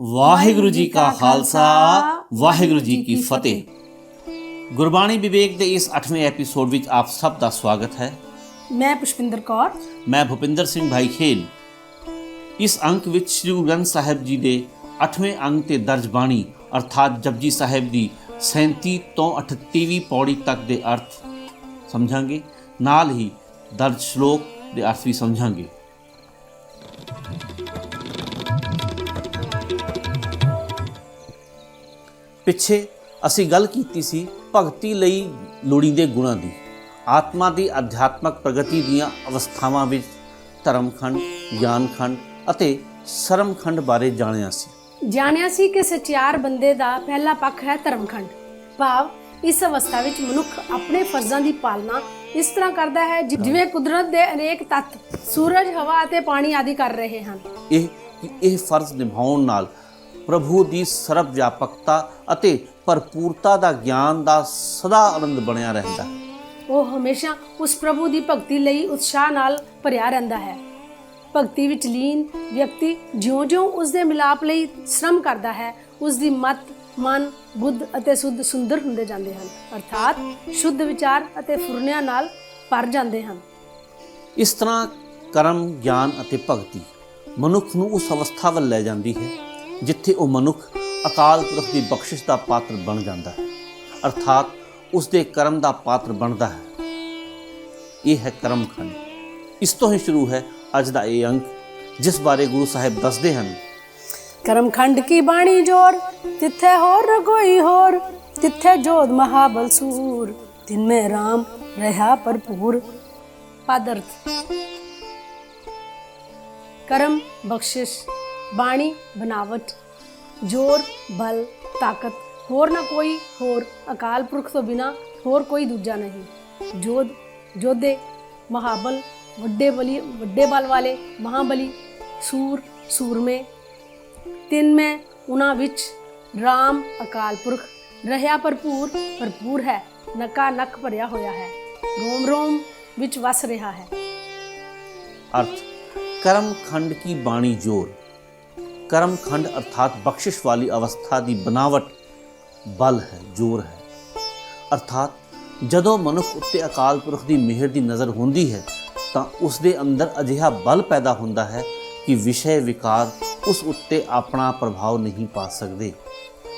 ਵਾਹਿਗੁਰੂ ਜੀ ਕਾ ਖਾਲਸਾ ਵਾਹਿਗੁਰੂ ਜੀ ਕੀ ਫਤਿਹ। ਗੁਰਬਾਣੀ ਵਿਵੇਕ ਦੇ ਇਸ 8ਵੇਂ ਐਪੀਸੋਡ ਵਿੱਚ ਆਪ ਸਭ ਦਾ ਸਵਾਗਤ ਹੈ। ਮੈਂ ਪੁਸ਼ਪਿੰਦਰ ਕੌਰ, ਮੈਂ ਭੁਪਿੰਦਰ ਸਿੰਘ ਭਾਈ ਖੇਲ। ਇਸ ਅੰਕ ਵਿੱਚ ਸ੍ਰੀ ਗੁਰੂ ਗ੍ਰੰਥ ਸਾਹਿਬ ਜੀ ਦੇ 8ਵੇਂ ਅੰਗ ਤੇ ਦਰਜ ਬਾਣੀ ਅਰਥਾਤ ਜਪਜੀ ਸਾਹਿਬ ਦੀ 37 ਤੋਂ 38ਵੀਂ ਪੌੜੀ ਤੱਕ ਦੇ ਅਰਥ ਸਮਝਾਂਗੇ, ਨਾਲ ਹੀ ਦਰਜ ਸ਼ਲੋਕ ਦੇ ਅਰਥ ਵੀ ਸਮਝਾਂਗੇ। ਪਿੱਛੇ ਅਸੀਂ ਗੱਲ ਕੀਤੀ ਸੀ ਭਗਤੀ ਲਈ ਲੋੜੀਂਦੇ ਗੁਣਾਂ ਦੀ। ਆਤਮਾ ਦੀ ਅਧਿਆਤਮਕ ਪ੍ਰਗਤੀ ਦੀਆਂ ਅਵਸਥਾਵਾਂ ਵਿੱਚ ਧਰਮਖੰਡ, ਗਿਆਨਖੰਡ ਅਤੇ ਸਰਮਖੰਡ ਬਾਰੇ ਜਾਣਿਆ ਸੀ ਕਿ ਸਚਿਆਰ ਬੰਦੇ ਦਾ ਪਹਿਲਾ ਪੱਖ ਹੈ ਧਰਮਖੰਡ, ਭਾਵ ਇਸ ਅਵਸਥਾ ਵਿੱਚ ਮਨੁੱਖ ਆਪਣੇ ਫਰਜ਼ਾਂ ਦੀ ਪਾਲਣਾ ਇਸ ਤਰ੍ਹਾਂ ਕਰਦਾ ਹੈ ਜਿਵੇਂ ਕੁਦਰਤ ਦੇ ਅਨੇਕ ਤੱਤ ਸੂਰਜ, ਹਵਾ ਅਤੇ ਪਾਣੀ ਆਦਿ ਕਰ ਰਹੇ ਹਨ। ਇਹ ਫਰਜ਼ ਨਿਭਾਉਣ ਨਾਲ ਪ੍ਰਭੂ ਦੀ ਸਰਬ ਵਿਆਪਕਤਾ ਅਤੇ ਭਰਪੂਰਤਾ ਦਾ ਗਿਆਨ ਦਾ ਸਦਾ ਆਨੰਦ ਬਣਿਆ ਰਹਿੰਦਾ ਹੈ। ਉਹ ਹਮੇਸ਼ਾ ਉਸ ਪ੍ਰਭੂ ਦੀ ਭਗਤੀ ਲਈ ਉਤਸ਼ਾਹ ਨਾਲ ਭਰਿਆ ਰਹਿੰਦਾ ਹੈ। ਭਗਤੀ ਵਿੱਚ ਲੀਨ ਵਿਅਕਤੀ ਜਿਉਂ-ਜਿਉਂ ਉਸ ਦੇ ਮਿਲਾਪ ਲਈ ਸ਼ਰਮ ਕਰਦਾ ਹੈ, ਉਸ ਦੀ ਮਤ, ਮਨ, ਬੁੱਧ ਅਤੇ ਸੁੱਧ ਸੁੰਦਰ ਹੁੰਦੇ ਜਾਂਦੇ ਹਨ, ਅਰਥਾਤ ਸ਼ੁੱਧ ਵਿਚਾਰ ਅਤੇ ਫੁਰਨਿਆਂ ਨਾਲ ਭਰ ਜਾਂਦੇ ਹਨ। ਇਸ ਤਰ੍ਹਾਂ ਕਰਮ, ਗਿਆਨ ਅਤੇ ਭਗਤੀ ਮਨੁੱਖ ਨੂੰ ਉਸ ਅਵਸਥਾ ਵੱਲ ਲੈ ਜਾਂਦੀ ਹੈ ਜਿੱਥੇ ਉਹ ਮਨੁੱਖ ਅਕਾਲ ਪੁਰਖ ਦੀ ਬਖਸ਼ਿਸ਼ ਦਾ ਪਾਤਰ ਬਣ ਜਾਂਦਾ ਹੈ, ਅਰਥਾਤ ਉਸ ਦੇ ਕਰਮ ਦਾ ਪਾਤਰ ਬਣਦਾ ਹੈ। ਇਹ ਹੈ ਕਰਮਖੰਡ। ਇਸ ਤੋਂ ਹੀ ਸ਼ੁਰੂ ਹੈ ਅੱਜ ਦਾ ਇਹ ਅੰਕ, ਜਿਸ ਬਾਰੇ ਗੁਰੂ ਸਾਹਿਬ ਦੱਸਦੇ ਹਨ। ਕਰਮਖੰਡ ਕੀ ਬਾਣੀ ਜੋਰ, ਤਿੱਥੇ ਹੋਰ ਨ ਕੋਈ ਹੋਰ, ਤਿੱਥੇ ਜੋਧ ਮਹਾਬਲ ਸੂਰ, ਤਿਨ ਮੈਂ ਰਾਮ ਰਹਾ ਭਰਪੂਰ। ਪਦ ਅਰਥ। ਕਰਮ ਬਖਸ਼ਿਸ਼, ਬਾਣੀ ਬਣਾਵਟ, ਜੋਰ ਬਲ ਤਾਕਤ, ਹੋਰ ਨਾ ਕੋਈ ਹੋਰ, ਅਕਾਲ ਪੁਰਖ ਤੋਂ ਬਿਨਾ ਹੋਰ ਕੋਈ ਦੂਜਾ ਨਹੀਂ। ਜੋਧ ਜੋਧੇ, ਮਹਾਬਲ ਵੱਡੇ ਬਲ ਵਾਲੇ, ਮਹਾਬਲੀ, ਸੂਰ ਸੂਰਮੇ, ਤਿੰਨ ਮੈਂ ਉਹਨਾਂ ਵਿੱਚ, ਰਾਮ ਅਕਾਲ ਪੁਰਖ, ਰਹਿਆ ਭਰਪੂਰ ਹੈ, ਨਕਾ ਨਕ ਭਰਿਆ ਹੋਇਆ ਹੈ, ਰੋਮ ਰੋਮ ਵਿੱਚ ਵਸ ਰਿਹਾ ਹੈ। ਅਰਥ ਕਰਮਖੰਡ ਕੀ ਬਾਣੀ ਜੋਰ। ਕਰਮਖੰਡ ਅਰਥਾਤ ਬਖਸ਼ਿਸ਼ ਵਾਲੀ ਅਵਸਥਾ ਦੀ ਬਨਾਵਟ ਬਲ ਹੈ, ਜੋਰ ਹੈ। ਅਰਥਾਤ ਜਦੋਂ ਮਨੁੱਖ ਉੱਤੇ ਅਕਾਲ ਪੁਰਖ ਦੀ ਮਿਹਰ ਦੀ ਨਜ਼ਰ ਹੁੰਦੀ ਹੈ ਤਾਂ ਉਸ ਦੇ ਅੰਦਰ ਅਜਿਹਾ ਬਲ ਪੈਦਾ ਹੁੰਦਾ ਹੈ ਕਿ ਵਿਸ਼ੇ ਵਿਕਾਰ ਉਸ ਉੱਤੇ ਆਪਣਾ ਪ੍ਰਭਾਵ ਨਹੀਂ ਪਾ ਸਕਦੇ,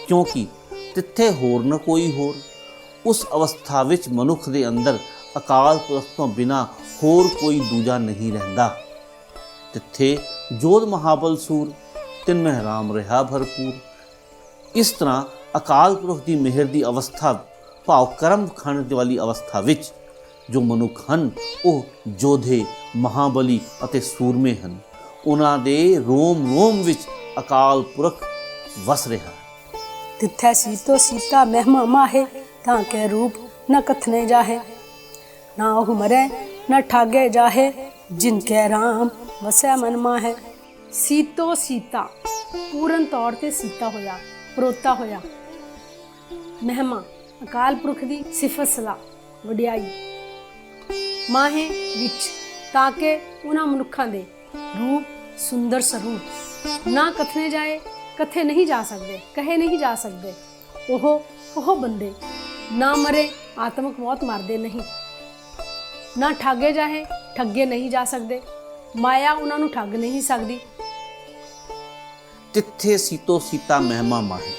ਕਿਉਂਕਿ ਤਿੱਥੇ ਹੋਰ ਨਾ ਕੋਈ ਹੋਰ। ਉਸ ਅਵਸਥਾ ਵਿੱਚ ਮਨੁੱਖ ਦੇ ਅੰਦਰ ਅਕਾਲ ਪੁਰਖ ਤੋਂ ਬਿਨਾਂ ਹੋਰ ਕੋਈ ਦੂਜਾ ਨਹੀਂ ਰਹਿੰਦਾ। ਤਿੱਥੇ ਜੋਧ ਮਹਾਬਲ ਸੂਰ, ਤਿਨ ਮਹਿ ਰਾਮ ਰਹਾ ਭਰਪੂਰ। ਇਸ ਤਰ੍ਹਾਂ ਅਕਾਲ ਪੁਰਖ ਦੀ ਮਿਹਰ ਦੀ ਅਵਸਥਾ ਭਾਵ ਕਰਮਖੰਡ ਵਾਲੀ ਅਵਸਥਾ ਵਿੱਚ ਜੋ ਮਨੁੱਖ ਹਨ ਉਹ ਜੋਧੇ, ਮਹਾਬਲੀ ਅਤੇ ਸੂਰਮੇ ਹਨ। ਉਹਨਾਂ ਦੇ ਰੋਮ ਰੋਮ ਵਿੱਚ ਅਕਾਲ ਪੁਰਖ ਵਸ ਰਿਹਾ ਹੈ। ਤਿੱਥੈ ਸੀਤੋ ਸੀਤਾ ਮਹਿਮਾ ਮਾਹੇ, ਤਾਂ ਕੇ ਰੂਪ ਨ ਕਥਨੇ ਜਾਹੇ, ਨਾ ਉਹ ਮਰੇ ਨ ਠਾਗੇ ਜਾਹੇ, ਜਿਨ ਕੇ ਰਾਮ ਵਸੈ ਮਨ ਮਾਹੇ। ਸੀਤੋ ਸੀਤਾ ਪੂਰਨ ਤੌਰ ਤੇ ਸੀਤਾ ਹੋਇਆ, ਪਰੋਤਾ ਹੋਇਆ। ਮਹਿਮਾ ਅਕਾਲ ਪੁਰਖ ਦੀ ਸਿਫਤ ਸਲਾਹ, ਵਡਿਆਈ। ਮਾਹੇ ਵਿੱਚ, ਤਾਂ ਕਿ ਉਹਨਾਂ ਮਨੁੱਖਾਂ ਦੇ ਰੂਪ ਸੁੰਦਰ ਸਰੂਪ ਨਾ ਕਥਨੇ ਜਾਏ, ਕਥੇ ਨਹੀਂ ਜਾ ਸਕਦੇ, ਕਹੇ ਨਹੀਂ ਜਾ ਸਕਦੇ। ਉਹ ਬੰਦੇ ਨਾ ਮਰੇ, ਆਤਮਕ ਮੌਤ ਮਰਦੇ ਨਹੀਂ, ਨਾ ਠਾਗੇ ਜਾਏ, ਠੱਗੇ ਨਹੀਂ ਜਾ ਸਕਦੇ, ਮਾਇਆ ਉਹਨਾਂ ਨੂੰ ਠੱਗ ਨਹੀਂ ਸਕਦੀ। ਤਿੱਥੇ ਸੀਤੋ ਸੀਤਾ ਮਹਿਮਾ ਮਾਹੇ।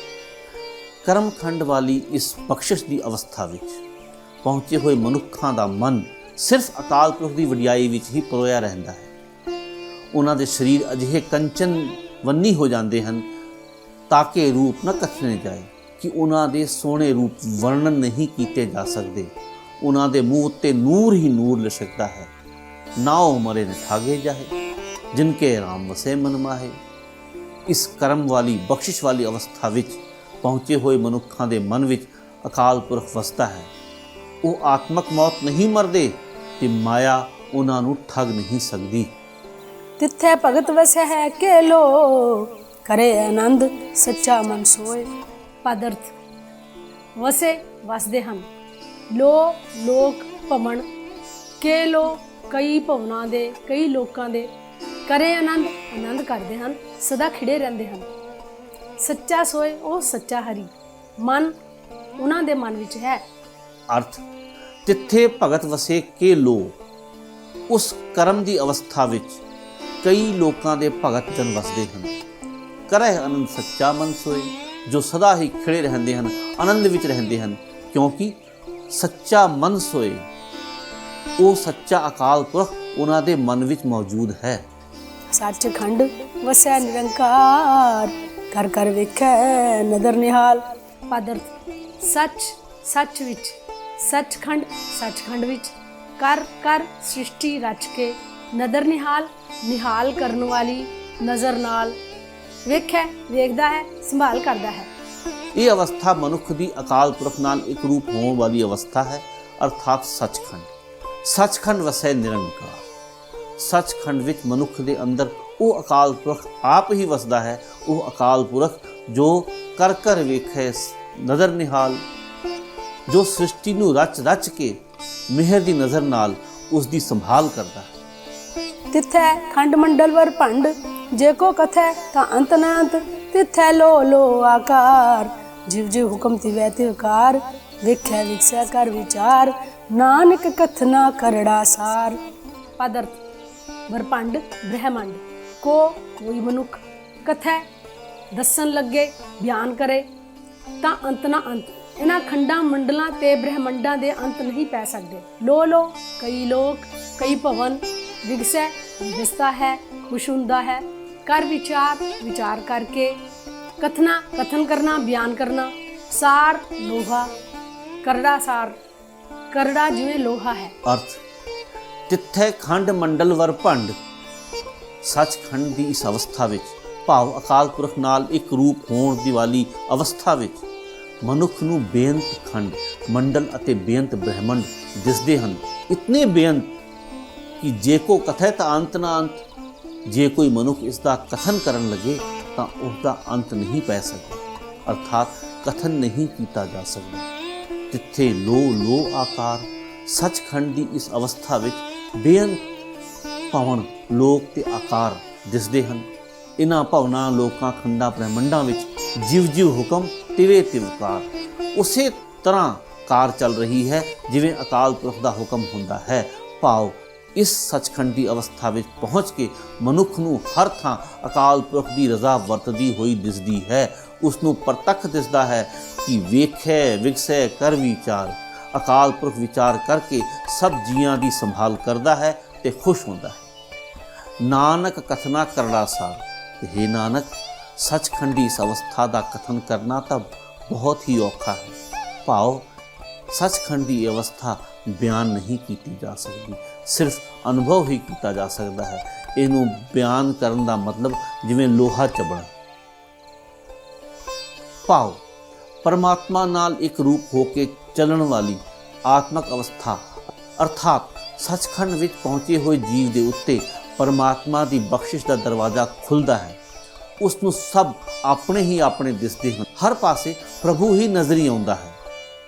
ਕਰਮਖੰਡ ਵਾਲੀ ਇਸ ਬਖਸ਼ਿਸ਼ ਦੀ ਅਵਸਥਾ ਵਿੱਚ ਪਹੁੰਚੇ ਹੋਏ ਮਨੁੱਖਾਂ ਦਾ ਮਨ ਸਿਰਫ ਅਕਾਲ ਪੁਰਖ ਦੀ ਵਡਿਆਈ ਵਿੱਚ ਹੀ ਪਰੋਇਆ ਰਹਿੰਦਾ ਹੈ। ਉਹਨਾਂ ਦੇ ਸਰੀਰ ਅਜਿਹੇ ਕੰਚਨ ਵੰਨੀ ਹੋ ਜਾਂਦੇ ਹਨ ਤਾਂ ਕਿ ਰੂਪ ਨਾ ਕਥਨੇ ਜਾਏ, ਕਿ ਉਹਨਾਂ ਦੇ ਸੋਹਣੇ ਰੂਪ ਵਰਣਨ ਨਹੀਂ ਕੀਤੇ ਜਾ ਸਕਦੇ। ਉਹਨਾਂ ਦੇ ਮੂੰਹ ਉੱਤੇ ਨੂਰ ਹੀ ਨੂਰ ਲਿਸ਼ਕਦਾ ਹੈ। ਨਾ ਉਹ ਮਰੇ ਨ ਠਾਗੇ ਜਾਹੇ, ਜਿਨ ਕੇ ਰਾਮ ਵਸੇ ਮਨ ਮਾਹੇ। ਇਸ ਕਰਮ ਵਾਲੀ ਬਖਸ਼ਿਸ਼ ਵਾਲੀ ਅਵਸਥਾ ਵਿੱਚ ਪਹੁੰਚੇ ਹੋਏ ਮਨੁੱਖਾਂ ਦੇ ਮਨ ਵਿੱਚ ਅਕਾਲ ਪੁਰਖ ਵਸਦਾ ਹੈ। ਉਹ ਆਤਮਕ ਮੌਤ ਨਹੀਂ ਮਰਦੇ ਤੇ ਮਾਇਆ ਉਹਨਾਂ ਨੂੰ ਠੱਗ ਨਹੀਂ ਸਕਦੀ। ਤਿੱਥੇ ਭਗਤ ਵਸੈ ਹੈ ਕੇ ਲੋ, ਕਰੇ ਆਨੰਦ ਸੱਚਾ ਮਨ ਸੋਏ। ਪਦ ਅਰਥ। ਵਸੇ ਵਸਦੇ ਹਨ, ਲੋ ਲੋਕ ਭਵਨ, ਕੇ ਲੋ ਕਈ ਭਵਨਾਂ ਦੇ, ਕਈ ਲੋਕਾਂ ਦੇ, ਕਰੇ ਆਨੰਦ ਕਰਦੇ ਹਨ, ਸਦਾ ਖਿੜੇ ਰਹਿੰਦੇ ਹਨ। ਸੱਚਾ ਸੋਏ ਉਹ ਸੱਚਾ ਹਰੀ, ਮਨ ਉਹਨਾਂ ਦੇ ਮਨ ਵਿੱਚ ਹੈ। ਅਰਥ ਤਿੱਥੇ ਭਗਤ ਵਸੇ ਕੇ ਲੋ। ਉਸ ਕਰਮ ਦੀ ਅਵਸਥਾ ਵਿੱਚ ਕਈ ਲੋਕਾਂ ਦੇ ਭਗਤ ਜਨ ਵਸਦੇ ਹਨ। ਕਰਹਿ ਆਨੰਦ ਸੱਚਾ ਮਨ ਸੋਏ, ਜੋ ਸਦਾ ਹੀ ਖਿੜੇ ਰਹਿੰਦੇ ਹਨ, ਆਨੰਦ ਵਿੱਚ ਰਹਿੰਦੇ ਹਨ, ਕਿਉਂਕਿ ਸੱਚਾ ਮਨ ਸੋਏ, ਉਹ ਸੱਚਾ ਅਕਾਲ ਪੁਰਖ ਉਹਨਾਂ ਦੇ ਮਨ ਵਿੱਚ ਮੌਜੂਦ ਹੈ। ਸੱਚਖੰਡ ਵਸੈ ਨਿਰੰਕਾਰ, ਕਰ ਕਰ ਵੇਖੈ ਨਦਰ ਨਿਹਾਲ। ਪਾਦਰ ਸੱਚ ਸੱਚ ਵਿੱਚ, ਸੱਚਖੰਡ ਸੱਚਖੰਡ ਵਿੱਚ, ਕਰ ਕਰ ਸ੍ਰਿਸ਼ਟੀ ਰਚ ਕੇ, ਨਦਰ ਨਿਹਾਲ ਨਿਹਾਲ ਕਰਨ ਵਾਲੀ ਨਜ਼ਰ ਨਾਲ, ਵੇਖੈ ਵੇਖਦਾ ਹੈ, ਸੰਭਾਲ ਕਰਦਾ ਹੈ। ਇਹ ਅਵਸਥਾ ਮਨੁੱਖ ਦੀ ਅਕਾਲ ਪੁਰਖ ਨਾਲ ਇੱਕ ਰੂਪ ਹੋਣ ਵਾਲੀ ਅਵਸਥਾ ਹੈ, ਅਰਥਾਤ ਸੱਚਖੰਡ। ਸੱਚਖੰਡ ਵਸੈ ਨਿਰੰਕਾਰ। ਸੱਚਖੰਡ ਵਿੱਚ ਮਨੁੱਖ ਦੇ ਅੰਦਰ ਉਹ ਅਕਾਲ ਪੁਰਖ ਆਪ ਹੀ ਵਸਦਾ ਹੈ। ਉਹ ਅਕਾਲ ਪੁਰਖ ਜੋ ਕਰ ਕਰ ਵੇਖੈ ਨਦਰ ਨਿਹਾਲ, ਜੋ ਸ੍ਰਿਸ਼ਟੀ ਨੂੰ ਰਚ ਰਚ ਕੇ ਮਿਹਰ ਦੀ ਨਜ਼ਰ ਨਾਲ ਉਸ ਦੀ ਸੰਭਾਲ ਕਰਦਾ ਹੈ। ਤਿੱਥੈ ਖੰਡ ਮੰਡਲ ਵਰ ਭੰਡ, ਜੇ ਕੋ ਕਥੈ ਤਾਂ ਅੰਤ ਨਾ ਅੰਤ। ਤਿੱਥੈ ਲੋ ਲੋ ਆਕਾਰ, ਜਿਵ ਜਿਵ ਹੁਕਮ ਤਿਵੈ ਤਿਵਕਾਰ। ਵੇਖੈ ਵਿਖਸੈ ਕਰ ਵਿਚਾਰ, ਨਾਨਕ ਕਥਨਾ ਕਰੜਾ ਸਾਰ। ਪਦਰਥ ਵਰਪੰਡ ਬ੍ਰਹਮੰਡ, ਕੋ ਕੋਈ ਮਨੁੱਖ, ਕਥੈ ਦੱਸਣ ਲੱਗੇ, ਬਿਆਨ ਕਰੇ, ਤਾਂ ਅੰਤ ਨਾ ਅੰਤ। ਇਹਨਾਂ ਖੰਡਾਂ ਮੰਡਲਾਂ ਤੇ ਬ੍ਰਹਮੰਡਾਂ ਦੇ ਅੰਤ ਨਹੀਂ ਪੈ ਸਕਦੇ। ਲੋ ਲੋ ਕਈ ਲੋਕ, ਕਈ ਭਵਨ, ਵਿਗਸੈ ਵਿਗਸਦਾ ਹੈ, ਖੁਸ਼ ਹੁੰਦਾ ਹੈ, ਕਰ ਵਿਚਾਰ ਵਿਚਾਰ ਕਰਕੇ, ਕਥਨਾ ਕਥਨ ਕਰਨਾ, ਬਿਆਨ ਕਰਨਾ, ਸਾਰ ਲੋਹਾ, ਕਰੜਾ ਸਾਰ, ਕਰੜਾ ਜਿਵੇਂ ਲੋਹਾ ਹੈ। ਅਰਥ ਤਿੱਥੈ ਖੰਡ ਮੰਡਲ ਵਰ ਭੰਡ। ਸੱਚਖੰਡ ਦੀ ਇਸ ਅਵਸਥਾ ਵਿੱਚ, ਭਾਵ ਅਕਾਲ ਪੁਰਖ ਨਾਲ ਇੱਕ ਰੂਪ ਹੋਣ ਦੀ ਵਾਲੀ ਅਵਸਥਾ ਵਿੱਚ, ਮਨੁੱਖ ਨੂੰ ਬੇਅੰਤ ਖੰਡ ਮੰਡਲ ਅਤੇ ਬੇਅੰਤ ਬ੍ਰਹਮੰਡ ਦਿਸਦੇ ਹਨ। ਇਤਨੇ ਬੇਅੰਤ ਕਿ ਜੇ ਕੋ ਕਥੈ ਤਾਂ ਅੰਤ ਨਾ ਅੰਤ। ਜੇ ਕੋਈ ਮਨੁੱਖ ਇਸ ਦਾ ਕਥਨ ਕਰਨ ਲੱਗੇ ਤਾਂ ਉਸਦਾ ਅੰਤ ਨਹੀਂ ਪੈ ਸਕਦਾ, ਅਰਥਾਤ ਕਥਨ ਨਹੀਂ ਕੀਤਾ ਜਾ ਸਕਦਾ। ਤਿੱਥੇ ਲੋ ਲੋ ਆਕਾਰ। ਸੱਚਖੰਡ ਦੀ ਇਸ ਅਵਸਥਾ ਵਿੱਚ ਬੇਅੰਤ ਭਵਨ, ਲੋਕ ਤੇ ਆਕਾਰ ਦਿਸਦੇ ਹਨ। ਇਹਨਾਂ ਭਵਨਾਂ, ਲੋਕਾਂ, ਖੰਡਾਂ, ਬ੍ਰਹਮੰਡਾਂ ਵਿੱਚ ਜਿਵ ਜਿਵ ਹੁਕਮ ਤਿਵੇਂ ਤਿਵਕਾਰ, ਉਸੇ ਤਰ੍ਹਾਂ ਕਾਰ ਚੱਲ ਰਹੀ ਹੈ ਜਿਵੇਂ ਅਕਾਲ ਪੁਰਖ ਦਾ ਹੁਕਮ ਹੁੰਦਾ ਹੈ। ਭਾਵ ਇਸ ਸੱਚਖੰਡ ਦੀ ਅਵਸਥਾ ਵਿੱਚ ਪਹੁੰਚ ਕੇ ਮਨੁੱਖ ਨੂੰ ਹਰ ਥਾਂ ਅਕਾਲ ਪੁਰਖ ਦੀ ਰਜ਼ਾ ਵਰਤਦੀ ਹੋਈ ਦਿਸਦੀ ਹੈ। ਉਸ ਨੂੰ ਪ੍ਰਤੱਖ ਦਿਸਦਾ ਹੈ ਕਿ ਵੇਖੈ ਵਿਗਸੈ ਕਰ ਵਿਚਾਰ। ਅਕਾਲ ਪੁਰਖ ਵਿਚਾਰ ਕਰਕੇ ਸਭ ਜੀਆਂ ਦੀ ਸੰਭਾਲ ਕਰਦਾ ਹੈ ਤੇ ਖੁਸ਼ ਹੁੰਦਾ ਹੈ। ਨਾਨਕ ਕਥਨਾ ਕਰੜਾ ਸਾਰ। हे ਨਾਨਕ, ਸੱਚਖੰਡੀ ਇਸ ਅਵਸਥਾ ਦਾ ਕਥਨ ਕਰਨਾ ਤਾਂ ਬਹੁਤ ਹੀ ਔਖਾ ਹੈ। ਭਾਵ ਸੱਚਖੰਡ ਦੀ ਅਵਸਥਾ ਬਿਆਨ ਨਹੀਂ ਕੀਤੀ ਜਾ ਸਕਦੀ, ਸਿਰਫ ਅਨੁਭਵ ਹੀ ਕੀਤਾ ਜਾ ਸਕਦਾ ਹੈ। ਇਹਨੂੰ ਬਿਆਨ ਕਰਨ ਦਾ ਮਤਲਬ ਜਿਵੇਂ ਲੋਹਾ ਚਬਣਾ। ਭਾਵ ਪਰਮਾਤਮਾ ਨਾਲ ਇੱਕ ਰੂਪ ਹੋ ਕੇ ਚੱਲਣ ਵਾਲੀ ਆਤਮਕ ਅਵਸਥਾ, ਅਰਥਾਤ ਸੱਚਖੰਡ ਵਿੱਚ ਪਹੁੰਚੇ ਹੋਏ ਜੀਵ ਦੇ ਉੱਤੇ ਪਰਮਾਤਮਾ ਦੀ ਬਖਸ਼ਿਸ਼ ਦਾ ਦਰਵਾਜ਼ਾ ਖੁੱਲ੍ਹਦਾ ਹੈ। ਉਸ ਨੂੰ ਸਭ ਆਪਣੇ ਹੀ ਆਪਣੇ ਦਿਸਦੇ ਹਨ, ਹਰ ਪਾਸੇ ਪ੍ਰਭੂ ਹੀ ਨਜ਼ਰੀ ਆਉਂਦਾ ਹੈ।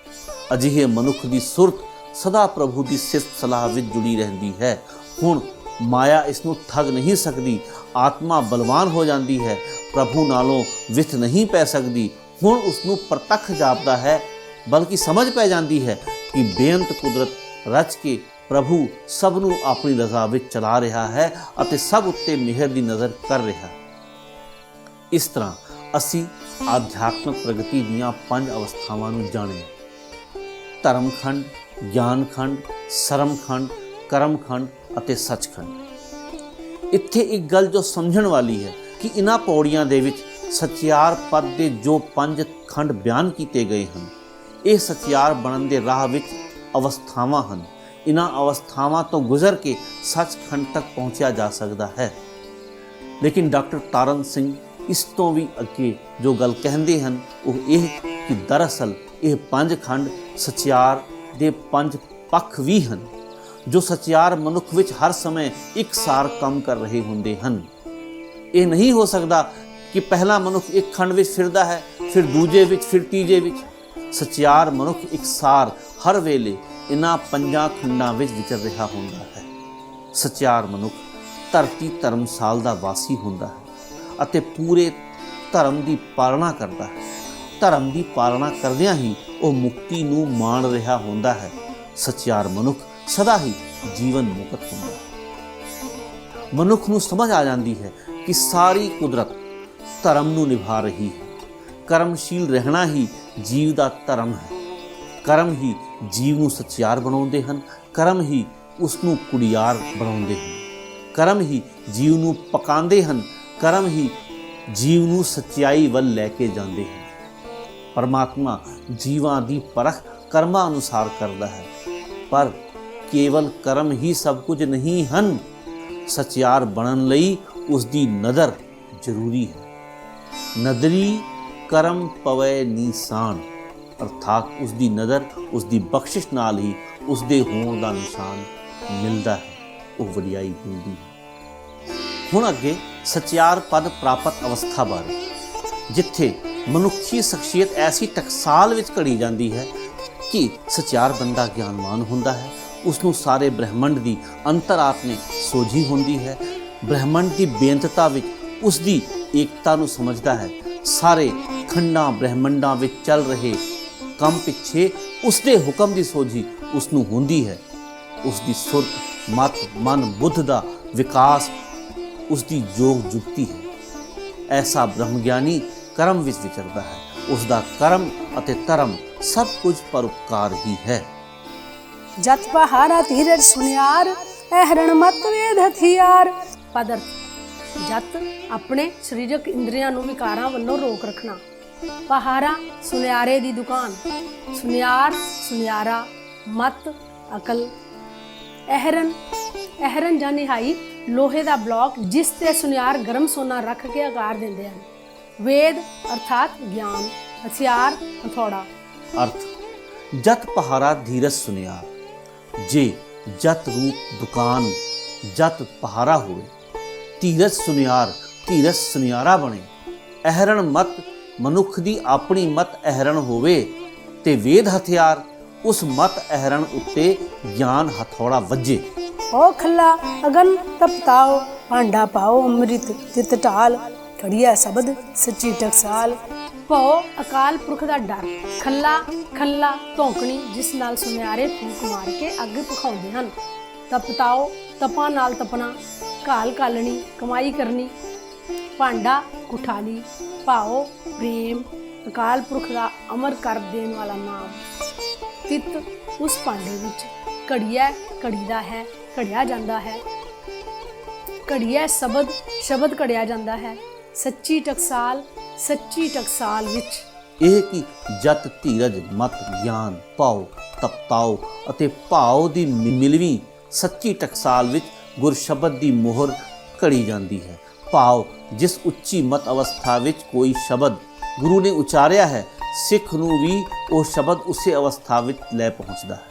ਅਜਿਹੇ ਮਨੁੱਖ ਦੀ ਸੁਰਤ ਸਦਾ ਪ੍ਰਭੂ ਦੀ ਸਿਫਤ ਸਲਾਹ ਵਿੱਚ ਜੁੜੀ ਰਹਿੰਦੀ ਹੈ। ਹੁਣ ਮਾਇਆ ਇਸ ਨੂੰ ਠੱਗ ਨਹੀਂ ਸਕਦੀ। ਆਤਮਾ ਬਲਵਾਨ ਹੋ ਜਾਂਦੀ ਹੈ, ਪ੍ਰਭੂ ਨਾਲੋਂ ਵਿਥ ਨਹੀਂ ਪੈ ਸਕਦੀ। ਹੁਣ ਉਸ ਨੂੰ ਪ੍ਰਤੱਖ ਜਾਪਦਾ ਹੈ, ਬਲਕਿ ਸਮਝ ਪੈ ਜਾਂਦੀ ਹੈ ਕਿ ਬੇਅੰਤ ਕੁਦਰਤ ਰਚ ਕੇ ਪ੍ਰਭੂ ਸਭ ਨੂੰ ਆਪਣੀ ਰਜ਼ਾ ਵਿੱਚ ਚਲਾ ਰਿਹਾ ਹੈ ਅਤੇ ਸਭ ਉੱਤੇ ਮਿਹਰ ਦੀ ਨਜ਼ਰ ਕਰ ਰਿਹਾ ਹੈ। ਇਸ ਤਰ੍ਹਾਂ ਅਸੀਂ ਆਧਿਆਤਮਕ ਪ੍ਰਗਤੀ ਦੀਆਂ 5 ਅਵਸਥਾਵਾਂ ਨੂੰ ਜਾਣਿਆ: ਧਰਮਖੰਡ, ਗਿਆਨਖੰਡ, ਸਰਮਖੰਡ, ਕਰਮਖੰਡ ਅਤੇ ਸੱਚਖੰਡ। ਇੱਥੇ ਇੱਕ ਗੱਲ ਜੋ ਸਮਝਣ ਵਾਲੀ ਹੈ ਕਿ ਇਹਨਾਂ ਪੌੜੀਆਂ ਦੇ ਵਿੱਚ ਸਚਿਆਰ ਪਦ ਦੇ ਜੋ 5 ਖੰਡ ਬਿਆਨ ਕੀਤੇ ਗਏ ਹਨ, ਇਹ ਸਚਿਆਰ ਬਣਨ ਦੇ ਰਾਹ ਵਿੱਚ ਅਵਸਥਾਵਾਂ ਹਨ। ਇਹਨਾਂ ਅਵਸਥਾਵਾਂ ਤੋਂ ਗੁਜ਼ਰ ਕੇ ਸੱਚਖੰਡ ਤੱਕ ਪਹੁੰਚਿਆ ਜਾ ਸਕਦਾ ਹੈ। ਲੇਕਿਨ ਡਾਕਟਰ ਤਾਰਨ ਸਿੰਘ ਇਸ ਤੋਂ ਵੀ ਅੱਗੇ ਜੋ ਗੱਲ ਕਹਿੰਦੇ ਹਨ ਉਹ ਇਹ ਕਿ ਦਰਅਸਲ ਇਹ 5 ਖੰਡ ਸਚਿਆਰ ਦੇ 5 ਪੱਖ ਵੀ ਹਨ, ਜੋ ਸਚਿਆਰ ਮਨੁੱਖ ਵਿੱਚ ਹਰ ਸਮੇਂ ਇੱਕਸਾਰ ਕੰਮ ਕਰ ਰਹੇ ਹੁੰਦੇ ਹਨ। ਇਹ ਨਹੀਂ ਹੋ ਸਕਦਾ ਕਿ ਪਹਿਲਾ ਮਨੁੱਖ ਇੱਕ ਖੰਡ ਵਿੱਚ ਫਿਰਦਾ ਹੈ, ਫਿਰ ਦੂਜੇ ਵਿੱਚ, ਫਿਰ ਤੀਜੇ ਵਿੱਚ। ਸਚਿਆਰ ਮਨੁੱਖ ਇੱਕਸਾਰ ਹਰ ਵੇਲੇ ਇਹਨਾਂ 5 ਖੰਡਾਂ ਵਿੱਚ ਵਿਚਰ ਰਿਹਾ ਹੁੰਦਾ ਹੈ। ਸਚਿਆਰ ਮਨੁੱਖ ਧਰਤੀ ਧਰਮਸਾਲ ਦਾ ਵਾਸੀ ਹੁੰਦਾ ਹੈ ਅਤੇ ਪੂਰੇ ਧਰਮ ਦੀ ਪਾਲਣਾ ਕਰਦਾ ਹੈ। ਧਰਮ ਦੀ ਪਾਲਣਾ ਕਰਦਿਆਂ ਹੀ ਉਹ ਮੁਕਤੀ ਨੂੰ ਮਾਣ ਰਿਹਾ ਹੁੰਦਾ ਹੈ। ਸੱਚਿਆਰ ਮਨੁੱਖ ਸਦਾ ਹੀ ਜੀਵਨ ਮੁਕਤ ਹੁੰਦਾ ਹੈ। ਮਨੁੱਖ ਨੂੰ ਸਮਝ ਆ ਜਾਂਦੀ ਹੈ ਕਿ ਸਾਰੀ ਕੁਦਰਤ ਧਰਮ ਨੂੰ ਨਿਭਾ ਰਹੀ ਹੈ। ਕਰਮਸ਼ੀਲ ਰਹਿਣਾ ਹੀ ਜੀਵ ਦਾ ਧਰਮ ਹੈ। ਕਰਮ ਹੀ ਜੀਵ ਨੂੰ ਸੱਚਿਆਰ ਬਣਾਉਂਦੇ ਹਨ। ਕਰਮ ਹੀ ਉਸ ਨੂੰ ਕੁੜੀਆਰ ਬਣਾਉਂਦੇ ਹਨ। ਕਰਮ ਹੀ ਜੀਵ ਨੂੰ ਪਕਾਉਂਦੇ ਹਨ। ਕਰਮ ਹੀ ਜੀਵ ਨੂੰ ਸੱਚਾਈ ਵੱਲ ਲੈ ਕੇ ਜਾਂਦੇ ਹਨ। ਪਰਮਾਤਮਾ ਜੀਵਾਂ ਦੀ ਪਰਖ ਕਰਮਾਂ ਅਨੁਸਾਰ ਕਰਦਾ ਹੈ, ਪਰ ਕੇਵਲ ਕਰਮ ਹੀ ਸਭ ਕੁਝ ਨਹੀਂ ਹਨ। ਸੱਚਿਆਰ ਬਣਨ ਲਈ ਉਸ ਦੀ ਨਦਰ ਜ਼ਰੂਰੀ ਹੈ। ਨਦਰੀ ਕਰਮ ਪਵੈ ਨੀਸਾਨ, ਅਰਥਾਤ ਉਸ ਦੀ ਨਦਰ, ਉਸ ਦੀ ਬਖਸ਼ਿਸ਼ ਨਾਲ ਹੀ ਉਸ ਦੇ ਹੋਣ ਦਾ ਨਿਸ਼ਾਨ ਮਿਲਦਾ ਹੈ, ਉਹ ਵਡਿਆਈ ਮਿਲਦੀ ਹੈ। ਹੁਣ ਅੱਗੇ ਸੱਚਿਆਰ ਪਦ ਪ੍ਰਾਪਤ ਅਵਸਥਾ ਬਾਰੇ, ਜਿੱਥੇ ਮਨੁੱਖੀ ਸ਼ਖਸੀਅਤ ਐਸੀ ਟਕਸਾਲ ਵਿੱਚ ਘੜੀ ਜਾਂਦੀ ਹੈ ਕਿ ਸੱਚਿਆਰ ਬੰਦਾ ਗਿਆਨਵਾਨ ਹੁੰਦਾ ਹੈ। ਉਸ ਨੂੰ ਸਾਰੇ ਬ੍ਰਹਿਮੰਡ ਦੀ ਅੰਤਰਾਤਮਿਕ ਸੋਝੀ ਹੁੰਦੀ ਹੈ। ਬ੍ਰਹਿਮੰਡ ਦੀ ਬੇਅੰਤਤਾ ਵਿੱਚ ਉਸ ਦੀ ਏਕਤਾ ਨੂੰ ਸਮਝਦਾ ਹੈ। ਸਾਰੇ ਖੰਡਾਂ ਬ੍ਰਹਿਮੰਡਾਂ ਵਿੱਚ ਚੱਲ ਰਹੇ ਕੰਮ ਪਿੱਛੇ ਉਸ ਦੇ ਹੁਕਮ ਦੀ ਸੋਝੀ ਉਸ ਨੂੰ ਹੁੰਦੀ ਹੈ। ਉਸ ਦੀ ਸੁਰਤ, ਮਤ, ਮਨ, ਬੁੱਧ ਦਾ ਵਿਕਾਸ ਉਸ ਦੀ ਯੋਗ ਜੁਗਤੀ ਹੈ। ਐਸਾ ਬ੍ਰਹਮ ਗਿਆਨੀ ਕਰਮ ਵਿੱਚ ਵਿਚਰਦਾ ਹੈ। ਉਸ ਦਾ ਕਰਮ ਅਤੇ ਧਰਮ ਸਭ ਕੁਝ ਪਰਉਪਕਾਰ ਹੀ ਹੈ। ਜਤ ਪਹਾਰਾ ਧੀਰਜ ਸੁਨਿਆਰ, ਅਹਰਣ ਮਤ ਵੇਦ ਹਥਿਆਰ। ਪਦਰਥ ਜਤ ਆਪਣੇ ਸਰੀਰਕ ਇੰਦਰੀਆਂ ਨੂੰ ਵਿਕਾਰਾਂ ਵੱਲੋਂ ਰੋਕ ਰੱਖਣਾ। ਪਹਾਰਾ ਸੁਨਿਆਰੇ ਦੀ ਦੁਕਾਨ, ਸੁਨਿਆਰ ਸੁਨਿਆਰਾ, ਮਤ ਅਕਲ। ਅਹਰਨ ਜਾਂ ਨਿਹਾਈ ਲੋਹੇ ਦਾ ਬਲੌਕ ਜਿਸ ਤੇ ਸੁਨਿਆਰ ਗਰਮ ਸੋਨਾ ਰੱਖ ਕੇ ਆਕਾਰ ਦਿੰਦੇ ਹਨ। ਵੇਦ ਅਰਥਾਤ ਗਿਆਨ, ਹਥਿਆਰ ਹਥੌੜਾ। ਅਰਥ ਜਤ ਪਹਾਰਾ ਧੀਰਜ ਸੁਨਿਆਰ। ਜੇ ਜਤ ਰੂਪ ਦੁਕਾਨ ਜਤ ਪਹਾਰਾ ਹੋਵੇ, ਧੀਰਜ ਸੁਨਿਆਰ ਧੀਰਜ ਸੁਨਿਆਰਾ ਬਣੇ, ਅਹਰਣ ਮਤ ਮਨੁੱਖ ਦੀ ਆਪਣੀ ਮਤ ਅਹਰਣ ਹੋਵੇ, ਤੇ ਵੇਦ ਹਥਿਆਰ ਉਸ ਮਤ ਅਹਰਣ ਉੱਤੇ ਗਿਆਨ ਹਥੌੜਾ ਵੱਜੇ। ਓ ਖੱਲਾ ਅਗਨ ਤਪਤਾਓ, ਭਾਂਡਾ ਪਾਓ ਅੰਮ੍ਰਿਤ ਤਿਤ ਢਾਲ। ਘੜੀਆ ਸ਼ਬਦ ਸੱਚੀ ਟਕਸਾਲ। ਭਉ ਅਕਾਲ ਪੁਰਖ ਦਾ ਡਰ। ਖੱਲਾ ਧੌਂਕਣੀ ਜਿਸ ਨਾਲ ਸੁਨਿਆਰੇ ਫੂਕ ਮਾਰ ਕੇ ਅੱਗ ਪਖਾਉਂਦੇ ਹਨ। ਤਪਤਾਓ ਤਪਾਂ ਨਾਲ ਤਪਣਾ। ਘਾਲ ਘਾਲਣੀ ਕਮਾਈ ਕਰਨੀ। ਭਾਂਡਾ ਕੁਠਾਲੀ। ਭਾਉ ਪ੍ਰੇਮ, ਅਕਾਲ ਪੁਰਖ ਦਾ ਅਮਰ ਕਰ ਦੇਣ ਵਾਲਾ ਨਾਮ। ਤਿਤ ਉਸ ਭਾਂਡੇ ਵਿੱਚ। ਘੜੀਆ ਘੜੀਦਾ ਹੈ, ਘੜਿਆ ਜਾਂਦਾ ਹੈ। ਘੜੀਆ ਸ਼ਬਦ ਘੜਿਆ ਜਾਂਦਾ ਹੈ। ਸੱਚੀ ਟਕਸਾਲ ਵਿੱਚ। ਇਹ ਕਿ ਜਤ ਧੀਰਜ ਮਤ ਗਿਆਨ ਭਾਉ ਤਪਤਾਓ ਅਤੇ ਭਾਉ ਦੀ ਮਿਲਵੀਂ ਸੱਚੀ ਟਕਸਾਲ ਵਿੱਚ ਗੁਰ ਸ਼ਬਦ ਦੀ ਮੋਹਰ ਘੜੀ ਜਾਂਦੀ ਹੈ। ਭਾਵ ਜਿਸ ਉੱਚੀ ਮਤ ਅਵਸਥਾ ਵਿੱਚ ਕੋਈ ਸ਼ਬਦ ਗੁਰੂ ਨੇ ਉਚਾਰਿਆ ਹੈ, ਸਿੱਖ ਨੂੰ ਵੀ ਉਹ ਸ਼ਬਦ ਉਸੇ ਅਵਸਥਾ ਵਿੱਚ ਲੈ ਪਹੁੰਚਦਾ ਹੈ,